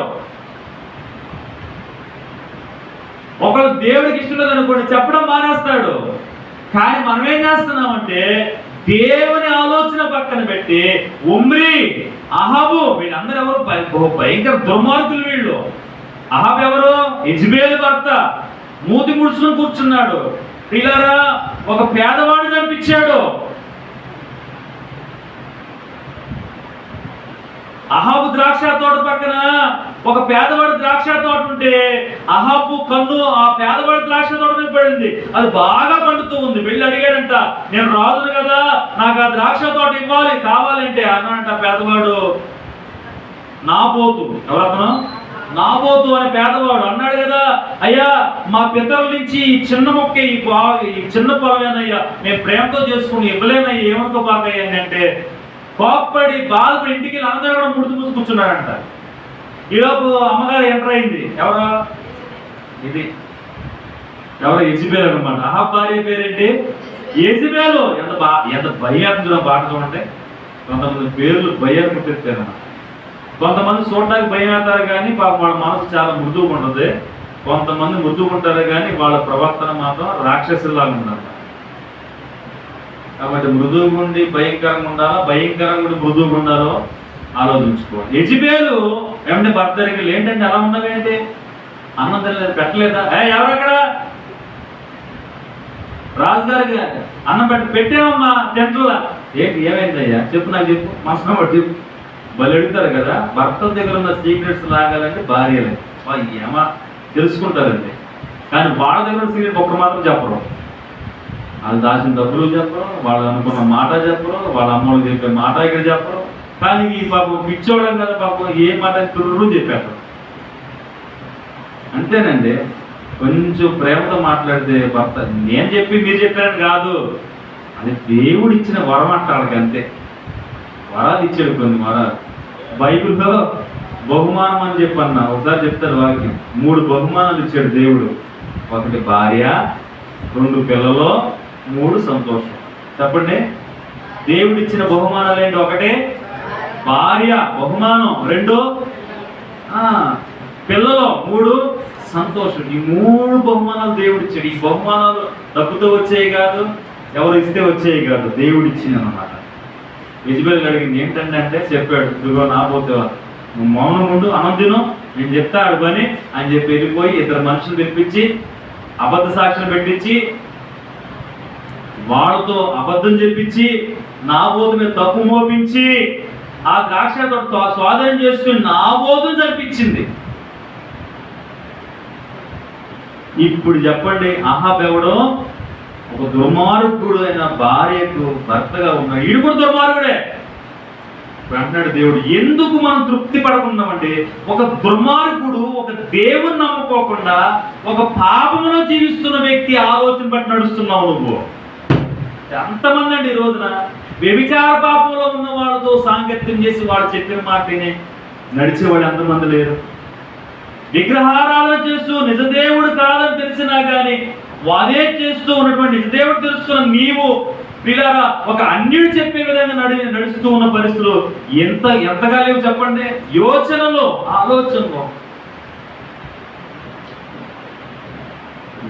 [SPEAKER 1] ఒకరు దేవుడికి ఇష్టం లేదనుకోండి, చెప్పడం మానేస్తాడు. కానీ మనం ఏం చేస్తున్నామంటే, దేవుని ఆలోచన పక్కన పెట్టి ఒమ్రి, అహాబు, వీళ్ళందరూ ఎవరు? భయంకర దుర్మార్గులు వీళ్ళు. అహాబు ఎవరు? యెజబేలు భర్త. మూతి ముడుచుకుని కూర్చున్నాడు. పిల్లరా, ఒక పేదవాడిని చంపించాడు. అహాబు ద్రాక్ష తోట పక్కన ఒక పేదవాడి ద్రాక్ష తోట ఉంటే అహాబు కన్ను ఆ పేదవాడి ద్రాక్ష తోట మీద పడింది. అది బాగా పండుతూ ఉంది. వెళ్ళి అడిగాడంట, నేను రాజును కదా, నాకు ఆ ద్రాక్ష తోట ఇవ్వాలి, కావాలంటే. అన్నాడంట పేదవాడు. నాబోతు, ఎవరతను? నాబోతు అనే పేదవాడు అన్నాడు కదా, అయ్యా మా పితరుల నుంచి ఈ చిన్న మొక్క, ఈ చిన్న పొలమేనయ్యా, నేను ప్రేమతో చేసుకుని ఇవ్వలేనయ్యా, ఏమనుకో బాగయ్యా అంటే, కోప్పడి బాధపడి ఇంటికి అందరూ కూడా ముడుతు పూసి కూర్చున్నారంట. ఈలోపు అమ్మగారు ఎంటర్ అయింది. ఎవరో ఇది ఎవరో యెజబేలు అనమాట. అహాబ్ భార్య పేరేంటి? యెజబేలు. ఎంత భయం బాట చూడండి. కొంతమంది పేర్లు భయాన్ని పుట్టిస్తారన్నమాట. కొంతమంది చూడడానికి భయం వేస్తారు కానీ పాప వాళ్ళ మనసు చాలా మృదువుగా ఉంటుంది. కొంతమంది మృదువుగా ఉంటారు కానీ వాళ్ళ ప్రవర్తన మాత్రం రాక్షసులాగా ఉండాలి. కాబట్టి మృదువుగా ఉండి భయంకరంగా ఉండాలా, భయంకరంగా ఉండి మృదువుగా ఉండాలో ఆలోచించుకోవాలి. యెజబేలు ఏమంటే భర్త దగ్గర ఏంటంటే అలా ఉన్నవేంటి, అన్నం తినలేదు, పెట్టలేదా? ఎవరక్కడ? రాజుగారికి అన్నం పెట్టామమ్మా తింటలా. ఏంటి, ఏమైందయ్యా చెప్పు, నాకు చెప్పు, మనసులో పట్టి చెప్పు. వాళ్ళు అడుగుతారు కదా, భర్త దగ్గర ఉన్న సీక్రెట్స్ లాగాలంటే భార్యలే ఏమా తెలుసుకుంటారండి. కానీ వాళ్ళ దగ్గర సీక్రెట్ ఒక్కరు మాత్రం చెప్పరు. వాళ్ళు దాచిన డబ్బులు చెప్పరు, వాళ్ళు అనుకున్న మాట చెప్పరు, వాళ్ళ అమ్మలు చెప్పే మాట ఇక్కడ చెప్పరు. కానీ ఈ పాపం పిచ్చోవడం కదా, పాపం ఏ మాట తుర్రు చెప్పారు. అంతేనండి. కొంచెం ప్రేమతో మాట్లాడితే భర్త నేను చెప్పి మీరు చెప్పారని కాదు, అది దేవుడు ఇచ్చిన వరం అంటాడు. అంతే, వరాలు ఇచ్చాడు కొన్ని వరాలు. బైబిల్లో బహుమానం అని చెప్పన్నా ఒకసారి చెప్తారు వాక్యం. 3 బహుమానాలు ఇచ్చాడు దేవుడు. ఒకటి భార్య, 2 పిల్లలు, 3 సంతోషం. చెప్పండి, దేవుడిచ్చిన బహుమానాలు ఏంటి? ఒకటే భార్య బహుమానం, 2 పిల్లలు, 3 సంతోషం. ఈ 3 బహుమానాలు దేవుడిచ్చాడు. ఈ బహుమానాలు డబ్బుతో వచ్చేవి కాదు, ఎవరు ఇస్తే వచ్చేవి కాదు, దేవుడిచ్చింది అన్నమాట. యజబెల్ అడిగింది ఏంటంటే అంటే చెప్పాడు, ఇదిగో నాబోతే నువ్వు మౌనం ఉండు, అనంతిను నేను చెప్తా ఆడు పని అని చెప్పి వెళ్ళిపోయి 2 మనుషులు తెప్పించి అబద్ధ సాక్ష్యం పెట్టించి వాళ్ళతో అబద్ధం చెప్పించి నాబోతు మీద తప్పు మోపించి ఆ ద్రాక్ష స్వాధీనం చేసుకుని నాబోతుని చంపించింది. ఇప్పుడు చెప్పండి, అహాబ్ ఎవడో ఒక దుర్మార్గుడు అయిన భార్యకు భర్తగా ఉన్నాడు, ఈడు కూడా దుర్మార్గుడే. అంటున్నాడు దేవుడు, ఎందుకు మనం తృప్తి పడకున్నామంటే ఒక దుర్మార్గుడు, ఒక దేవుని నమ్ముకోకుండా ఒక పాపములో జీవిస్తున్న వ్యక్తి ఆలోచన బట్టి నడుస్తున్నావు నువ్వు. ఎంతమంది అండి ఈ రోజున వ్యభిచార పాపంలో ఉన్న వాళ్ళతో సాంగత్యం చేసి వాళ్ళు చెప్పిన మాటనే నడిచేవాళ్ళు ఎంతమంది లేరు? విగ్రహారాధన చేస్తూ నిజదేవుడు కాదని తెలిసినా కానీ అదే చేస్తూ ఉన్నటువంటి నిజదేవుడు తెలుసుకున్న నీవు పిల్లరా ఒక అన్యుడు చెప్పే విధంగా నడుస్తూ ఉన్న పరిస్థితులు ఎంతగా లేవు చెప్పండి. యోచనలో, ఆలోచనలో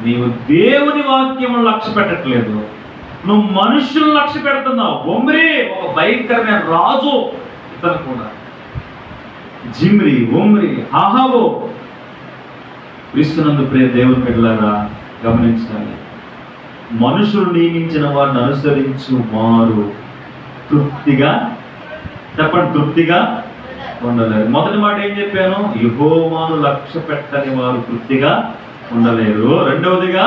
[SPEAKER 1] నీవు దేవుని వాక్యమును లక్ష్య పెట్టట్లేదు, నువ్వు మనుషులను లక్ష్య పెడుతున్నావు. ఒమ్రీ ఒక భయంకరమైన రాజు, ఇతను కూడా జిమ్రీ, ఒమ్రీ, అహాబు. క్రీస్తునందు ప్రియ దేవుని బిడ్డలారా గమనించాలి, మనుషులు నియమించిన వారిని అనుసరించు వారు తృప్తిగా, చెప్పండి, తృప్తిగా ఉండలేరు. మొదటి మాట ఏం చెప్పాను? యెహోవాను లక్ష్య పెట్టని వారు తృప్తిగా ఉండలేరు. రెండవదిగా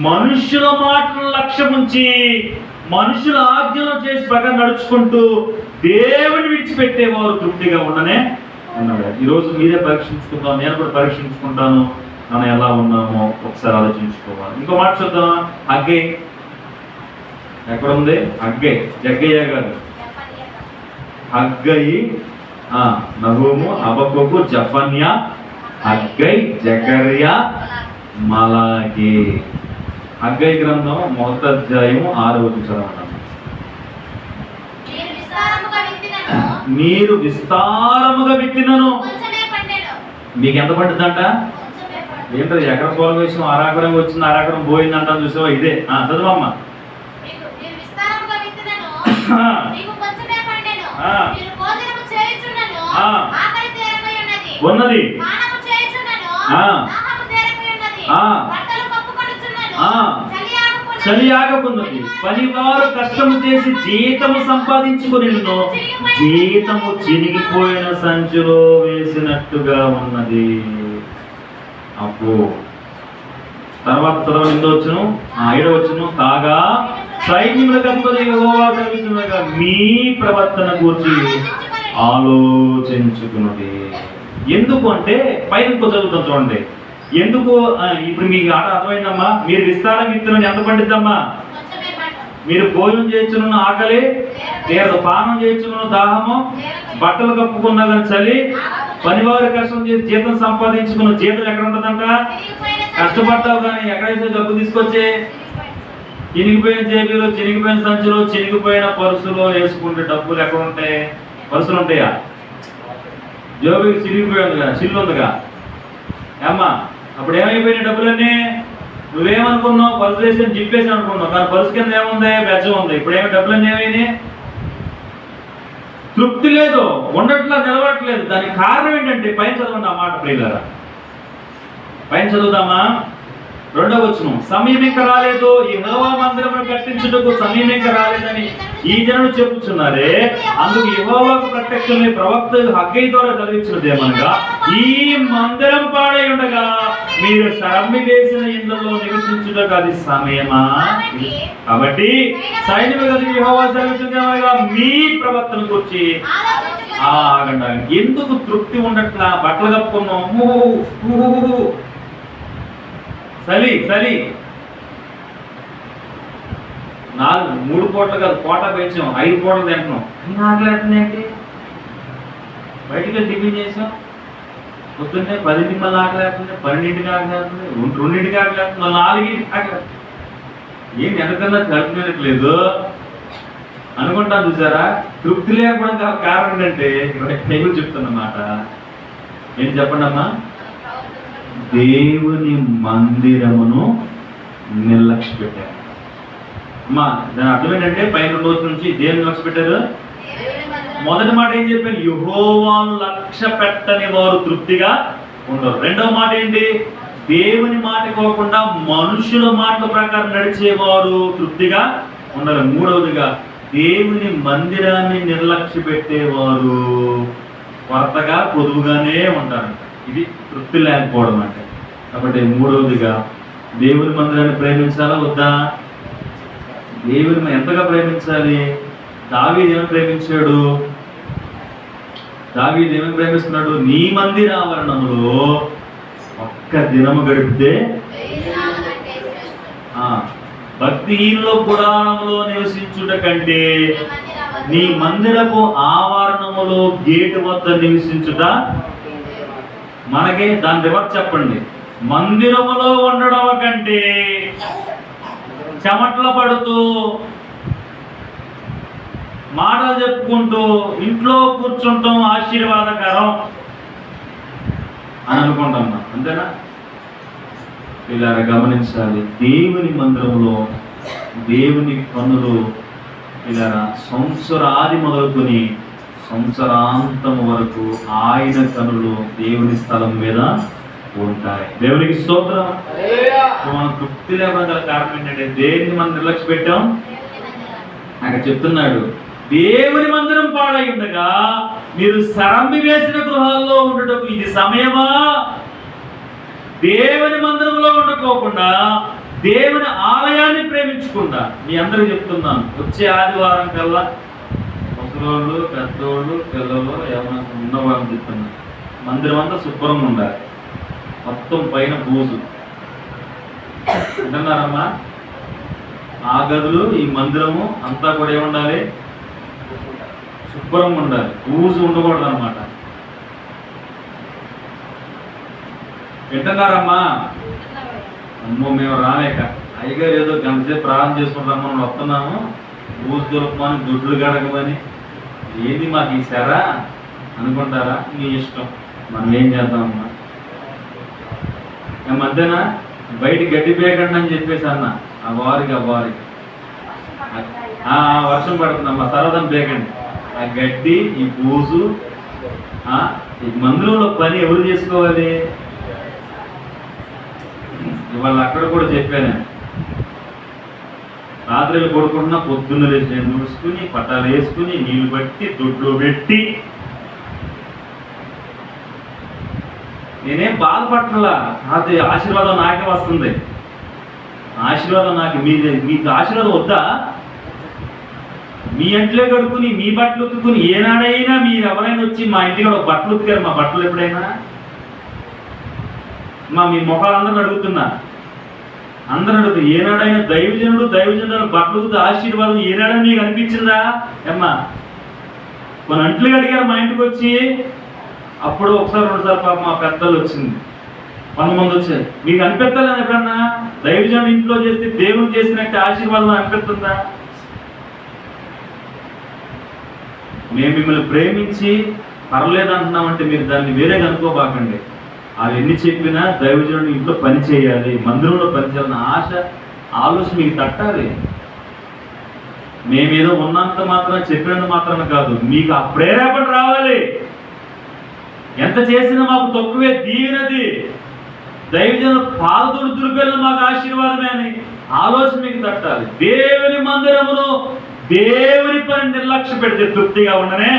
[SPEAKER 1] మనుషుల మాటలను లక్ష్యముంచి మనుషుల ఆజ్ఞలు చేసి ప్రకారం నడుచుకుంటూ దేవుని విడిచిపెట్టేవారు తృప్తిగా ఉండలేరు. ఈరోజు మీరే పరీక్షించుకుందాం, నేను కూడా పరీక్షించుకుంటాను, మనం ఎలా ఉన్నామో ఒకసారి ఆలోచించుకోవాలి. ఇంకో మాట చూద్దాం. అగ్గై ఎక్కడ ఉంది? అగ్గై, జగ్గయ్య గారు. అగ్గై, నహూము, హబక్కూకు, జఫన్యా, అగ్గై, జకర్యా, మలాకి. అగ్గై గ్రంథం 1వ అధ్యాయం 6వ వచనం. మీరు విస్తారముగా విత్తినను మీకు ఎంత పడుతుందంట? ఏంటది? ఎకరం పొలం వేసిన అరాకరం వచ్చింది, అరాకరం పోయిందంట. చూసావా? ఇదే చదువమ్మా. ఉన్నది చలి ఆగకున్నది, పనివారు కష్టము చేసి జీతము సంపాదించుకుని జీతము చినిగిపోయిన సంచులో వేసినట్టుగా ఉన్నది. అప్పు తర్వాత చదవండి, 8వ వచనం, 7వ వచనం. కాగా సైన్యములకు అధిపతి యెహోవా సెలవిస్తున్నగా మీ ప్రవర్తన గురించి ఆలోచించుకున్నది. ఎందుకు అంటే పైన ఇంకో చదువుతాం చూడండి. ఎందుకు? ఇప్పుడు మీకు ఆట అర్థమైందమ్మా. మీరు విస్తారం విత్తనం ఎంత పండిద్దమ్మా? మీరు భోజనం చేయొచ్చును ఆకలి తీరదు, పానం చేయొచ్చును దాహము, బట్టలు కప్పుకున్నా కానీ చలి, పనివారు కష్టం చేసి జీతం సంపాదించుకున్న జీతం ఎక్కడ ఉంటుందంట? కష్టపడ్డావు కానీ ఎక్కడైతే డబ్బు తీసుకొచ్చే చినిగిపోయిన జేబీలో, చినిగిపోయిన సంచులో, చినిగిపోయిన పరుసులో వేసుకుంటే డబ్బులు ఎక్కడ ఉంటాయి? పరుసులు ఉంటాయా? జోబీకి చినిగిపోయి ఉందిగా, చిల్లు ఉందిగా ఏమ్మా. అప్పుడు ఏమైపోయినాయి డబ్బులన్నీ? నువ్వేమనుకున్నావు? పరుసు వేసి జిప్పేసి అనుకున్నావు, కానీ పరుసు కింద ఏముంది? బెజ్జం ఉంది. ఇప్పుడు ఏమి డబ్బులన్నీ ఏమైనాయి? తృప్తి లేదు, ఉండట్లా, నిలవట్లేదు. దానికి కారణం ఏంటంటే పైన చదవండి ఆ మాట ప్రియులారా. పైన చదువుదామా? 2వ వచనం. సమయం ఇంకా రాలేదు, ఈ యెహోవా మందిరమును కట్టించుటకు సమయం ఇంకా రాలేదని ఈ జనులు చెప్పుచున్నారే. అందుకు యెహోవాకు ప్రత్యక్షమై ప్రవక్త హగ్గై ద్వారా చదివించినదేమనగా, ఈ మందిరం పాడై ఉండగా మీరు సరమ్మి వేసిన ఇళ్లలో నివసించుటకు అది సమయమా? కాబట్టి సైన్యము గది యెహోవా సెలవిచ్చినదేమనగా మీ ప్రవర్తన గురించి ఆగండి. ఎందుకు తృప్తి ఉండట్లా? బట్టలు కప్పుకున్నాం, చలి చలి, 3 పూటలు కాదు, కోట పెంచాం, 5 పూటలు తింటున్నాం. ఆకలేస్తుంది ఏంటి? బయటికి టిఫిన్ చేసాం, పొద్దున్నే 10ంటికి మళ్ళీ ఆకలేస్తుంది, 12ంటికి ఆకలేస్తుంది, 2ంటికి ఆకలేస్తుంది, మళ్ళీ 4ంటికి ఆకలేస్తుంది. ఏం ఎంతకన్నా కలుపుకోలేదు అనుకుంటాను. చూసారా? తృప్తి లేకపోవడం కారణం ఏంటంటే నేను చెప్తున్నమాట ఏం చెప్పండి అమ్మా, దేవుని మందిరమును నిర్లక్ష్య పెట్టారు. అమ్మా దాని అర్థం ఏంటంటే పైన రోజు నుంచి దేవుని లక్ష్య పెట్టారు. మొదటి మాట ఏం చెప్పాను, యెహోవాను లక్ష్య పెట్టని వారు తృప్తిగా ఉండరు. రెండవ మాట ఏంటి, దేవుని మాట కోకుండా మనుషుల మాటల ప్రకారం నడిచేవారు తృప్తిగా ఉండరు. మూడవదిగా దేవుని మందిరాన్ని నిర్లక్ష్య పెట్టేవారు కొరతగా పొదువుగానే ఉంటారంట. ఇది తృప్తి లేకపోవడం అంటే. కాబట్టి మూడవదిగా దేవుని మందిరాన్ని ప్రేమించాలా వద్దా? దేవుని ఎంతగా ప్రేమించాలి? దావీదు ఏమని ప్రేమించాడు? దావీదు ఏమని ప్రేమిస్తున్నాడు? నీ మందిర ఆవరణంలో ఒక్క దినము గడిపితే భక్తిహీనుల పురాణంలో నివసించుట కంటే నీ మందిరపు ఆవరణములో గేటు వద్ద నివసించుట మనకి. దాని రివర్స్ చెప్పండి, మందిరములో ఉండడం కంటే చెమట్లు పడుతూ మాటలు చెప్పుకుంటూ ఇంట్లో కూర్చుంటాం ఆశీర్వాదకరం అని అనుకుంటాం. అంతేనా? ఇలా గమనించాలి. దేవుని మందిరంలో దేవుని పనులు ఇలా సంవత్సరాది మొదలుకొని సంవత్సరాంతం వరకు ఆయన కనులు దేవుని స్థలం మీద ఉంటాయి. దేవునికి స్తోత్రం. మనం తృప్తి లేకుండా కారణం ఏంటంటే దేన్ని మనం నిర్లక్ష్య పెట్టాం. అక్కడ చెప్తున్నాడు, దేవుని మందిరం పాడై ఉండగా మీరు సరంబి వేసిన గృహాల్లో ఉండటకు ఇది సమయమా? దేవుని మందిరంలో ఉండకోకుండా దేవుని ఆలయాన్ని ప్రేమించకుండా, మీ అందరికి చెప్తున్నాను, వచ్చే ఆదివారం కల్లా ముసలోళ్ళు, పెద్దోళ్ళు, పిల్లలు ఏమైనా ఉన్నవాళ్ళని చెప్తున్నాను, మందిరం అంతా శుభ్రంగా ఉండాలి. మొత్తం పైన బూజు అంటున్నారమ్మా. ఆ గదులు, ఈ మందిరము అంతా కూడా ఏముండాలి? శుభ్రంగా ఉండాలి. బూజు ఉండకూడదు అనమాట. వింటున్నారమ్మా? అమ్మో మేము రాలేక అయ్యగారు ఏదో గంటసేపు ప్రారంభం చేసుకుంటాము, మనం వస్తున్నాము, బూజు దొరకమని, దొడ్లు గడగమని, ఏది మాకు ఇస్తారా అనుకుంటారా? మీ ఇష్టం, మనం ఏం చేద్దామమ్మా. మధ్యన బయట గడ్డి పేయకండి అని చెప్పేసి అన్న ఆ వారికి వర్షం పడుతుందమ్మా, సరదం పేయకండి. ఆ గడ్డి, ఈ బూజు, ఈ మందిరంలో పని ఎవరు చేసుకోవాలి? ఇవాళ అక్కడ కూడా చెప్పాను, రాత్రిలో పడుకుంటున్నా పొద్దున్న లేచి నేను చూసుకుని పట్టాలు వేసుకుని నీళ్లు పట్టి దొడ్లో పెట్టి, నేనేం బాధపడలా. అది ఆశీర్వాదం నాకే వస్తుంది. ఆశీర్వాదం నాకు, మీకు ఆశీర్వాదం వద్దా? మీ ఇంట్లో కడుక్కుని మీ బట్టలు ఉతుక్కుని ఏనాడైనా మీరు ఎవరైనా వచ్చి మా ఇంటికి ఒక బట్టలు ఉతికారు? మా బట్టలు ఎప్పుడైనా మీ ముఖాలందరూ అడుగుతున్నా, అందరూ అడుగుతారు, ఏనాడైనా దైవజనుడు బట్టలు ఉతికి ఆశీర్వాదం ఏనాడైనా మీకు అనిపించిందా? ఏమ్మా కొన్ని అంట్లు అడిగారు మా ఇంటికి వచ్చి, అప్పుడు ఒకసారి 2 సార్లు పాప మా పెద్దలు వచ్చింది, 100 మంది వచ్చారు. మీకు అనిపెట్టాలని ఎప్పుడన్నా దైవజనుడు ఇంట్లో చేస్తే దేవుడు చేసినట్టు ఆశీర్వాదం అనిపెడుతుందా? మేము మిమ్మల్ని ప్రేమించి పర్లేదు అంటున్నామంటే మీరు దాన్ని వేరేగా అనుకోబాకండి. అవి ఎన్ని చెప్పినా దైవజనుడు ఇంట్లో పని చేయాలి, మందిరంలో పని చేయాలన్న ఆలోచన మీకు తట్టాలి. మేమేదో ఉన్నంత మాత్రం చెప్పినంత మాత్రాన కాదు, మీకు ఆ ప్రేరేపణ రావాలి. ఎంత చేసినా మాకు తక్కువే, దీవినది దైవజనుడు పాదతుడు దుర్బెల్ల మాకు ఆశీర్వాదమే అని ఆలోచన మీకు తట్టాలి. దేవుని మందిరమును దేవుని పని నిర్లక్ష్య పెడితే తృప్తిగా ఉండనే.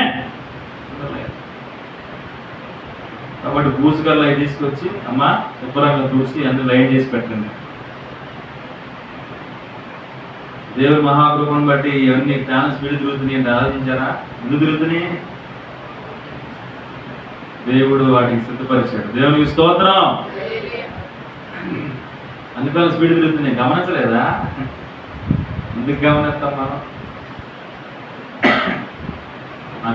[SPEAKER 1] కాబట్టి బూసుకల్లా తీసుకొచ్చి అమ్మ శుభ్రంగా చూసి అన్ని లైన్ చేసి పెట్టండి. దేవుని మహాకృపను బట్టి ఇవన్నీ ఫ్యాన్స్ స్పీడ్ తిరుగుతున్నాయి అంటే ఆలోచించారా? ఎందుకు తిరుగుతున్నాయి? దేవుడు వాటికి సిద్ధపరిచాడు. దేవునికి స్తోత్రం. అన్ని ఫ్యాన్స్ స్పీడ్ తిరుగుతున్నాయి, గమనించలేదా? ఎందుకు గమనిస్తాం మనం?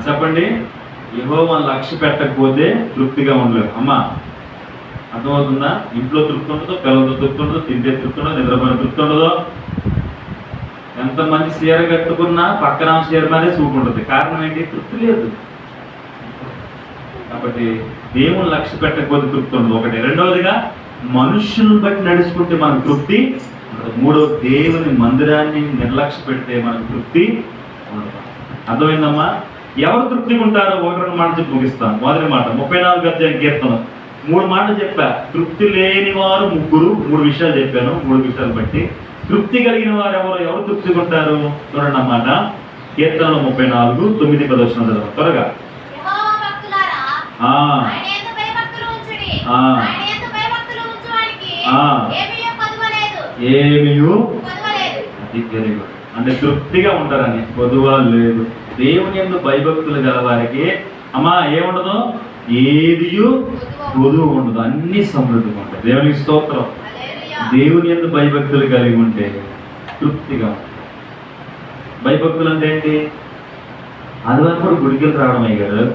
[SPEAKER 1] చెప్పండి. యెహోవాను లక్ష్య పెట్టకపోతే తృప్తిగా ఉండలేవు. అమ్మా అర్థమవుతుందా? ఇంట్లో తృప్తి ఉండదు, పిల్లలతో తృప్తి ఉండదు, తింటే తృప్తి ఉండదు, నిద్రపోయిన తృప్తి ఉండదు. ఎంతమంది చీర కట్టుకున్నా పక్కన చీర మీదే చూపు ఉంటుంది. కారణం ఏంటి? తృప్తి లేదు. కాబట్టి దేవుని లక్ష్య పెట్టకపోతే తృప్తి ఉండదు ఒకటి. రెండవదిగా మనుషులను బట్టి నడుచుకుంటే మనకు తృప్తి ఉండదు. మూడవ దేవుని మందిరాన్ని నిర్లక్ష్య పెడితే మనకు తృప్తి ఉండదు. అర్థమైందమ్మా? ఎవరు తృప్తిగా ఉంటారో ఒకటి రెండు మాటలు చెప్పి ముగిస్తాను. మొదటి మాట 34 అధ్యాయం కీర్తనం 3 మాటలు చెప్పా. తృప్తి లేని వారు ముగ్గురు, 3 విషయాలు చెప్పాను. 3 విషయాలు బట్టి తృప్తి కలిగిన వారు ఎవరు తృప్తిగా ఉంటారు చూడండి అన్నమాట. కీర్తనలు 34, 9, 10 వచనాలు త్వరగా. అంటే తృప్తిగా ఉంటారని పొదువా లేదు. దేవుని యందు భయభక్తులు గల వారికి అమ్మా ఏముండదు? ఏదియు పొదువు ఉండదు, అన్ని సమృద్ధిగా ఉంటాయి. దేవునికి స్తోత్రం. దేవుని యందు భయభక్తులు కలిగి ఉంటే తృప్తిగా ఉంటుంది. భయభక్తులు అంటే ఏంటి? ఆదివారం గుడికి రావడం అయ్యారు,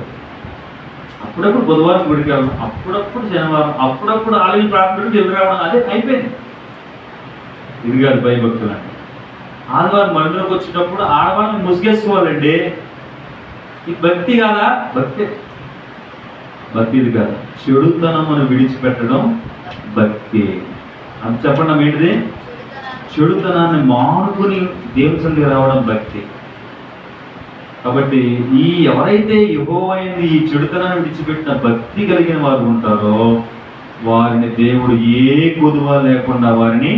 [SPEAKER 1] అప్పుడప్పుడు బుధవారం గుడికి రావడం, అప్పుడప్పుడు శనివారం, అప్పుడప్పుడు ఆలయం ప్రార్థనకు ఎదురు రావడం, అదే అయిపోయింది. ఇది కాదు భయభక్తులు అంటే. ఆదివారం మందిరంకి వచ్చినప్పుడు ఆడవాళ్ళని ముసుగేసుకోవాలండి. ఈ భక్తి కాదా? భక్తి ఇది కాదు. చెడుతనమును విడిచిపెట్టడం భక్తి. అది చెప్పండి ఏంటిది? చెడుతనాన్ని మానుకుని దేవుని సన్నిధికి రావడం భక్తి. కాబట్టి ఎవరైతే యెహోవాయందు ఈ చెడుతనాన్ని విడిచిపెట్టిన భక్తి కలిగిన వారు ఉంటారో వారిని దేవుడు ఏ కొదువ లేకుండా వారిని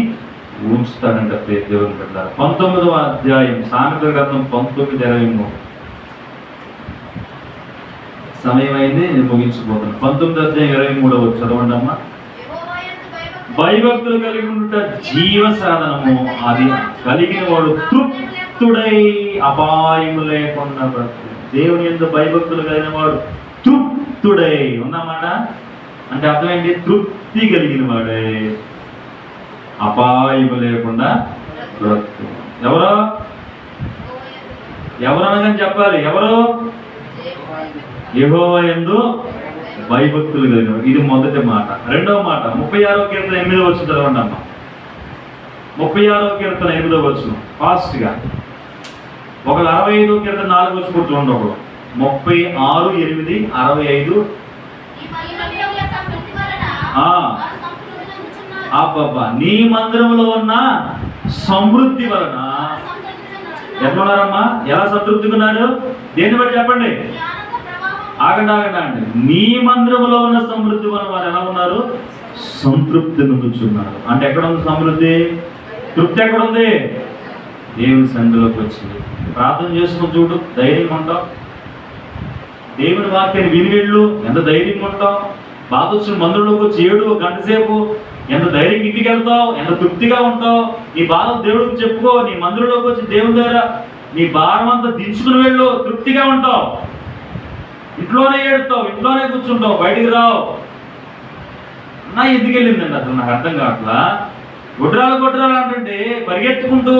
[SPEAKER 1] ఉంచుతాడంట. దేవుని బిడ్డలారా 19వ అధ్యాయం సామెతల గ్రంథం 19:23. సమయం అయింది, నేను ముగించిపోతాను. 19వ అధ్యాయం 23 చదవండి అమ్మా. భయభక్తులు కలిగి ఉంట జీవ సాధనము, అది కలిగిన వాడు తృప్తుడై అపాయము లేకుండా బ్రతుకు. దేవుని యందు భయభక్తులు కలిగిన వాడు తృప్తుడై ఉన్నమాట. అంటే అర్థం ఏంటి? తృప్తి కలిగిన వాడే అపాయము లేకుండా బ్రతుకు. ఎవరనగానే చెప్పాలి. ఎవరు? యెహోవా యందు భయభక్తులు కలిగిన. ఇది మొదటి మాట. రెండవ మాట 36వ కీర్తన 8వ వచనం చదవండి అమ్మ. 36వ కీర్తన 8వ వచనం ఫాస్ట్ గా. ఒకళ్ళు 65వ కీర్తన 4వ వచనం కూర్చోండి. ఒకడు 36, 8, 65. అబ్బబ్బా, నీ మందిరంలో ఉన్న సమృద్ధి వలన ఎట్లున్నారమ్మా? ఎలా సంతృప్తిగా ఉన్నారు? దేన్ని బట్టి చెప్పండి? ఆగండి. నీ మందిరంలో ఉన్న సమృద్ధి వలన వారు ఎలా ఉన్నారు? సంతృప్తి నుంచున్నారు. అంటే ఎక్కడ ఉంది సమృద్ధి? తృప్తి ఎక్కడ ఉంది? దేవుని సన్నిధిలోకి వచ్చింది. ప్రార్థన చేసుకుని చూడు, ధైర్యంగా ఉంటావు. దేవుని వాక్యాన్ని విని వెళ్ళు, ఎంత ధైర్యంగా ఉంటావు. బాధ వచ్చిన మందిరంలోకి వచ్చి 7 గంట సేపు ఎంత ధైర్యంగా ఇంటికి వెళ్తావు, ఎంత తృప్తిగా ఉంటావు. నీ బాధ దేవుడికి చెప్పుకో. నీ మందిరంలోకి వచ్చి దేవుని దగ్గర నీ భారం అంతా దించుకుని వెళ్ళు, తృప్తిగా ఉంటావు. ఇంట్లోనే ఏడుతావు, ఇంట్లోనే కూర్చుంటావు, బయటికి రావు. నా ఎందుకు వెళ్ళిందండి అసలు నాకు అర్థం కావట్లా. గొడ్రాలు అంటే పరిగెత్తుకుంటూ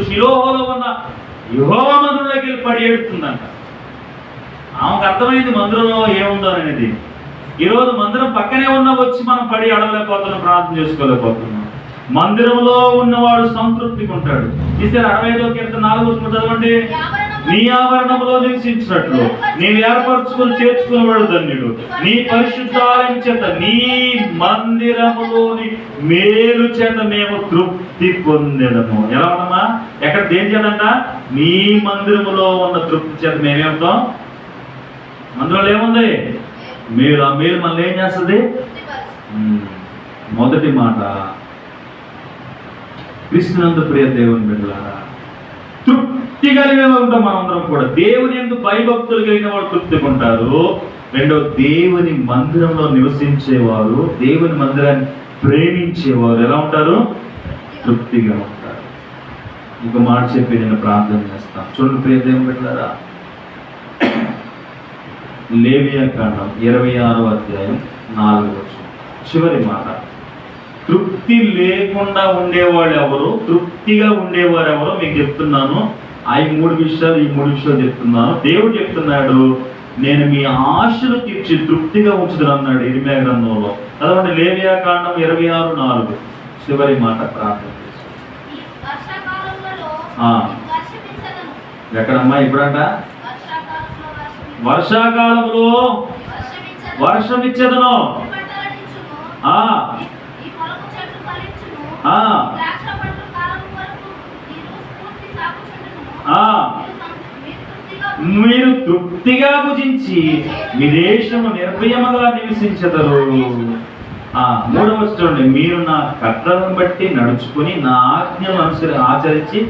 [SPEAKER 1] షిలోహోలో ఉన్న యెహోవా మందిరంలోకి వెళ్ళి పడి ఏడుతుందంట. ఆమెకు అర్థమైంది మందిరంలో ఏముందో అనేది. ఈరోజు మందిరం పక్కనే ఉన్నా వచ్చి మనం పడి అడగలేకపోతున్నాం, ప్రార్థన చేసుకోలేకపోతున్నాం. మందిరంలో ఉన్నవాడు సంతృప్తిగా ఉంటాడు. ఈసారి 65వ కీర్తన 4వ వచనం చదవండి. నీ ఆవరణంలో నివసించినట్లు నీవు ఏర్పరచుకుని చేర్చుకునేవాడు ధన్యుడు. నీ పరిశుద్ధాలయం చేత, నీ మందిరములోని మేలు చేత మేము తృప్తి పొందేదము. ఎలా ఉన్నామా? ఎక్కడ దేని చేతంట? నీ మందిరములో ఉన్న తృప్తి చేత మేమేమిటాం? మందిరంలో ఏముంది? మేలు. ఆ మేలు మనల్ని ఏం చేస్తుంది? మొదటి మాట, క్రీస్తునందు ప్రియ దేవుని బిడ్డలారా, తృప్తి కలిగిన ఉంటాం మనందరం కూడా. దేవుని యందు భయభక్తులు కలిగిన వాళ్ళు తృప్తిగా ఉంటారు. రెండో, దేవుని మందిరంలో నివసించేవారు, దేవుని మందిరాన్ని ప్రేమించేవారు ఎలా ఉంటారు? తృప్తిగా ఉంటారు. ఇంకో మాట చెప్పి నేను ప్రార్థన చేస్తాను. చూడండి ప్రియ దేవుని బిడ్డలారా, లేవియా కాండం 26వ అధ్యాయం 4వ వచనం చివరి మాట. తృప్తి లేకుండా ఉండేవాళ్ళు ఎవరు, తృప్తిగా ఉండేవారు ఎవరో మీకు చెప్తున్నాను. ఆ ఈ 3 విషయాలు చెప్తున్నాను. దేవుడు చెప్తున్నాడు, నేను మీ ఆశలు తీర్చి తృప్తిగా ఉంచుతాను అన్నాడు ఇర్మియా గ్రంథంలో. అదొకటి లేవియా కాండం 26:4 చివరి మాట ప్రార్థన. ఎక్కడమ్మా ఇప్పుడంట? వర్షాకాలంలో వర్షం ఇచ్చేదను. మీరు తృప్తిగా భుజించి మీ దేశము నిర్భయముగా నివసించెదరు. 3వ చూడండి, మీరు నా కట్టలను బట్టి నడుచుకుని నా ఆజ్ఞలను ఆచరించి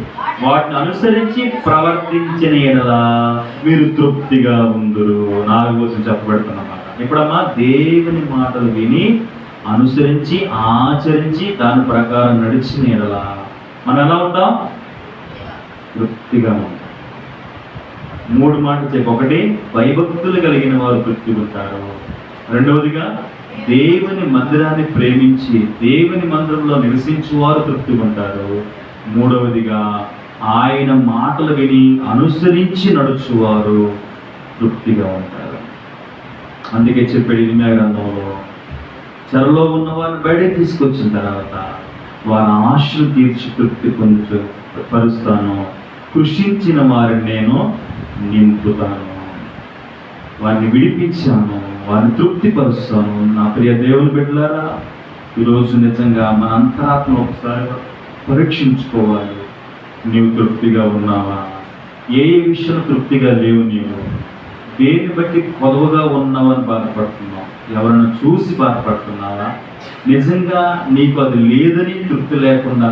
[SPEAKER 1] వాటిని అనుసరించి ప్రవర్తించిన యెడల మీరు తృప్తిగా ఉందురు. 4వ వచనం చెప్పబడుతున్నమాట. ఇప్పుడమ్మా దేవుని మాటలు విని అనుసరించి ఆచరించి దాని ప్రకారం నడిచిన యెడల మనం ఎలా ఉంటాం? తృప్తిగా ఉంటాం. 3 మాటలు చెప్పి, ఒకటి భయభక్తులు కలిగిన వారు తృప్తిగా ఉంటారు. రెండవదిగా దేవుని మందిరాన్ని ప్రేమించి దేవుని మందిరంలో నివసించువారు తృప్తిగా ఉంటారు. మూడవదిగా ఆయన మాటలు విని అనుసరించి నడుచువారు తృప్తిగా ఉంటారు. అందుకే చెప్పాడు ఇర్మియా గ్రంథంలో, చెరలో ఉన్న వారిని బయటకు తీసుకొచ్చిన తర్వాత వారి ఆశలు తీర్చి తృప్తి పరుస్తాను, కృషించిన వారిని నేను నింపుతాను, వారిని విడిపించాను, వారిని తృప్తిపరుస్తాను. నా ప్రియ దేవుని బిడ్డలారా, ఈరోజు నిజంగా మన అంతరాత్మ ఒకసారి పరీక్షించుకోవాలి. నీవు తృప్తిగా ఉన్నావా? ఏ విషయం తృప్తిగా లేవు? నీవు దేన్ని బట్టి కొదవగా ఉన్నావని బాధపడుతున్నావు? ఎవరైనా చూసి బాధపడుతున్నావా? నిజంగా నీకు అది లేదని తృప్తి లేకుండా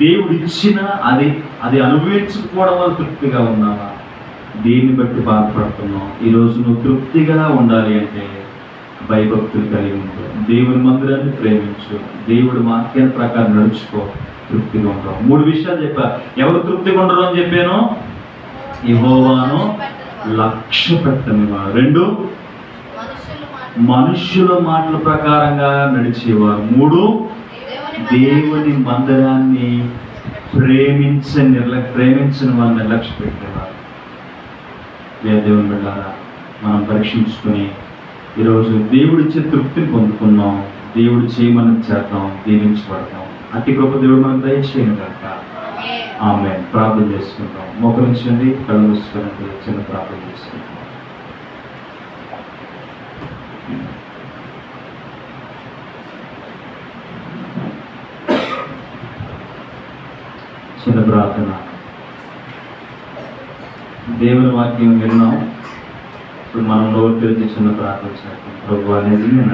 [SPEAKER 1] దేవుడు ఇచ్చిన అది అనుభవించుకోవడం వల్ల తృప్తిగా ఉన్నావా? దేన్ని బట్టి బాధపడుతున్నావు? ఈరోజు నువ్వు తృప్తిగా ఉండాలి అంటే భయభక్తులు కలిగి ఉండు, దేవుని మందిరాన్ని ప్రేమించు, దేవుడి వాక్యాల ప్రకారం నడుచుకో, తృప్తిగా ఉంటావు. 3 విషయాలు చెప్పా. ఎవరు తృప్తిగా ఉండరు అని చెప్పాను? యెహోవాను లక్ష్య పెట్టని వారు. 2 మనుష్యుల మాటల ప్రకారంగా నడిచేవారు. 3 దేవుని మందిరాన్ని ప్రేమించని వారిని నిర్లక్ష్య పెట్టేవారు. దేవుని బిడ్డలారా, మనం పరీక్షించుకొని ఈరోజు దేవుడిచ్చే తృప్తిని పొందుకున్నాం. దేవుడు చేయమని చేద్దాం, దీవించబడతాం. అతి గొప్ప దేవుడు మనం దయచేయను కనుక ఆమేన్. ప్రార్థన చేసుకుంటాం. మోకరించండి, కళ్ళు మూసుకొని చిన్న ప్రార్థన చేసుకుంటాం. చిన్న ప్రార్థన. దేవుని వాక్యం విన్నాం. ఇప్పుడు మనం నోరు తెరిచి చిన్న ప్రార్థన చేస్తాం. ప్రభువా, నిజమే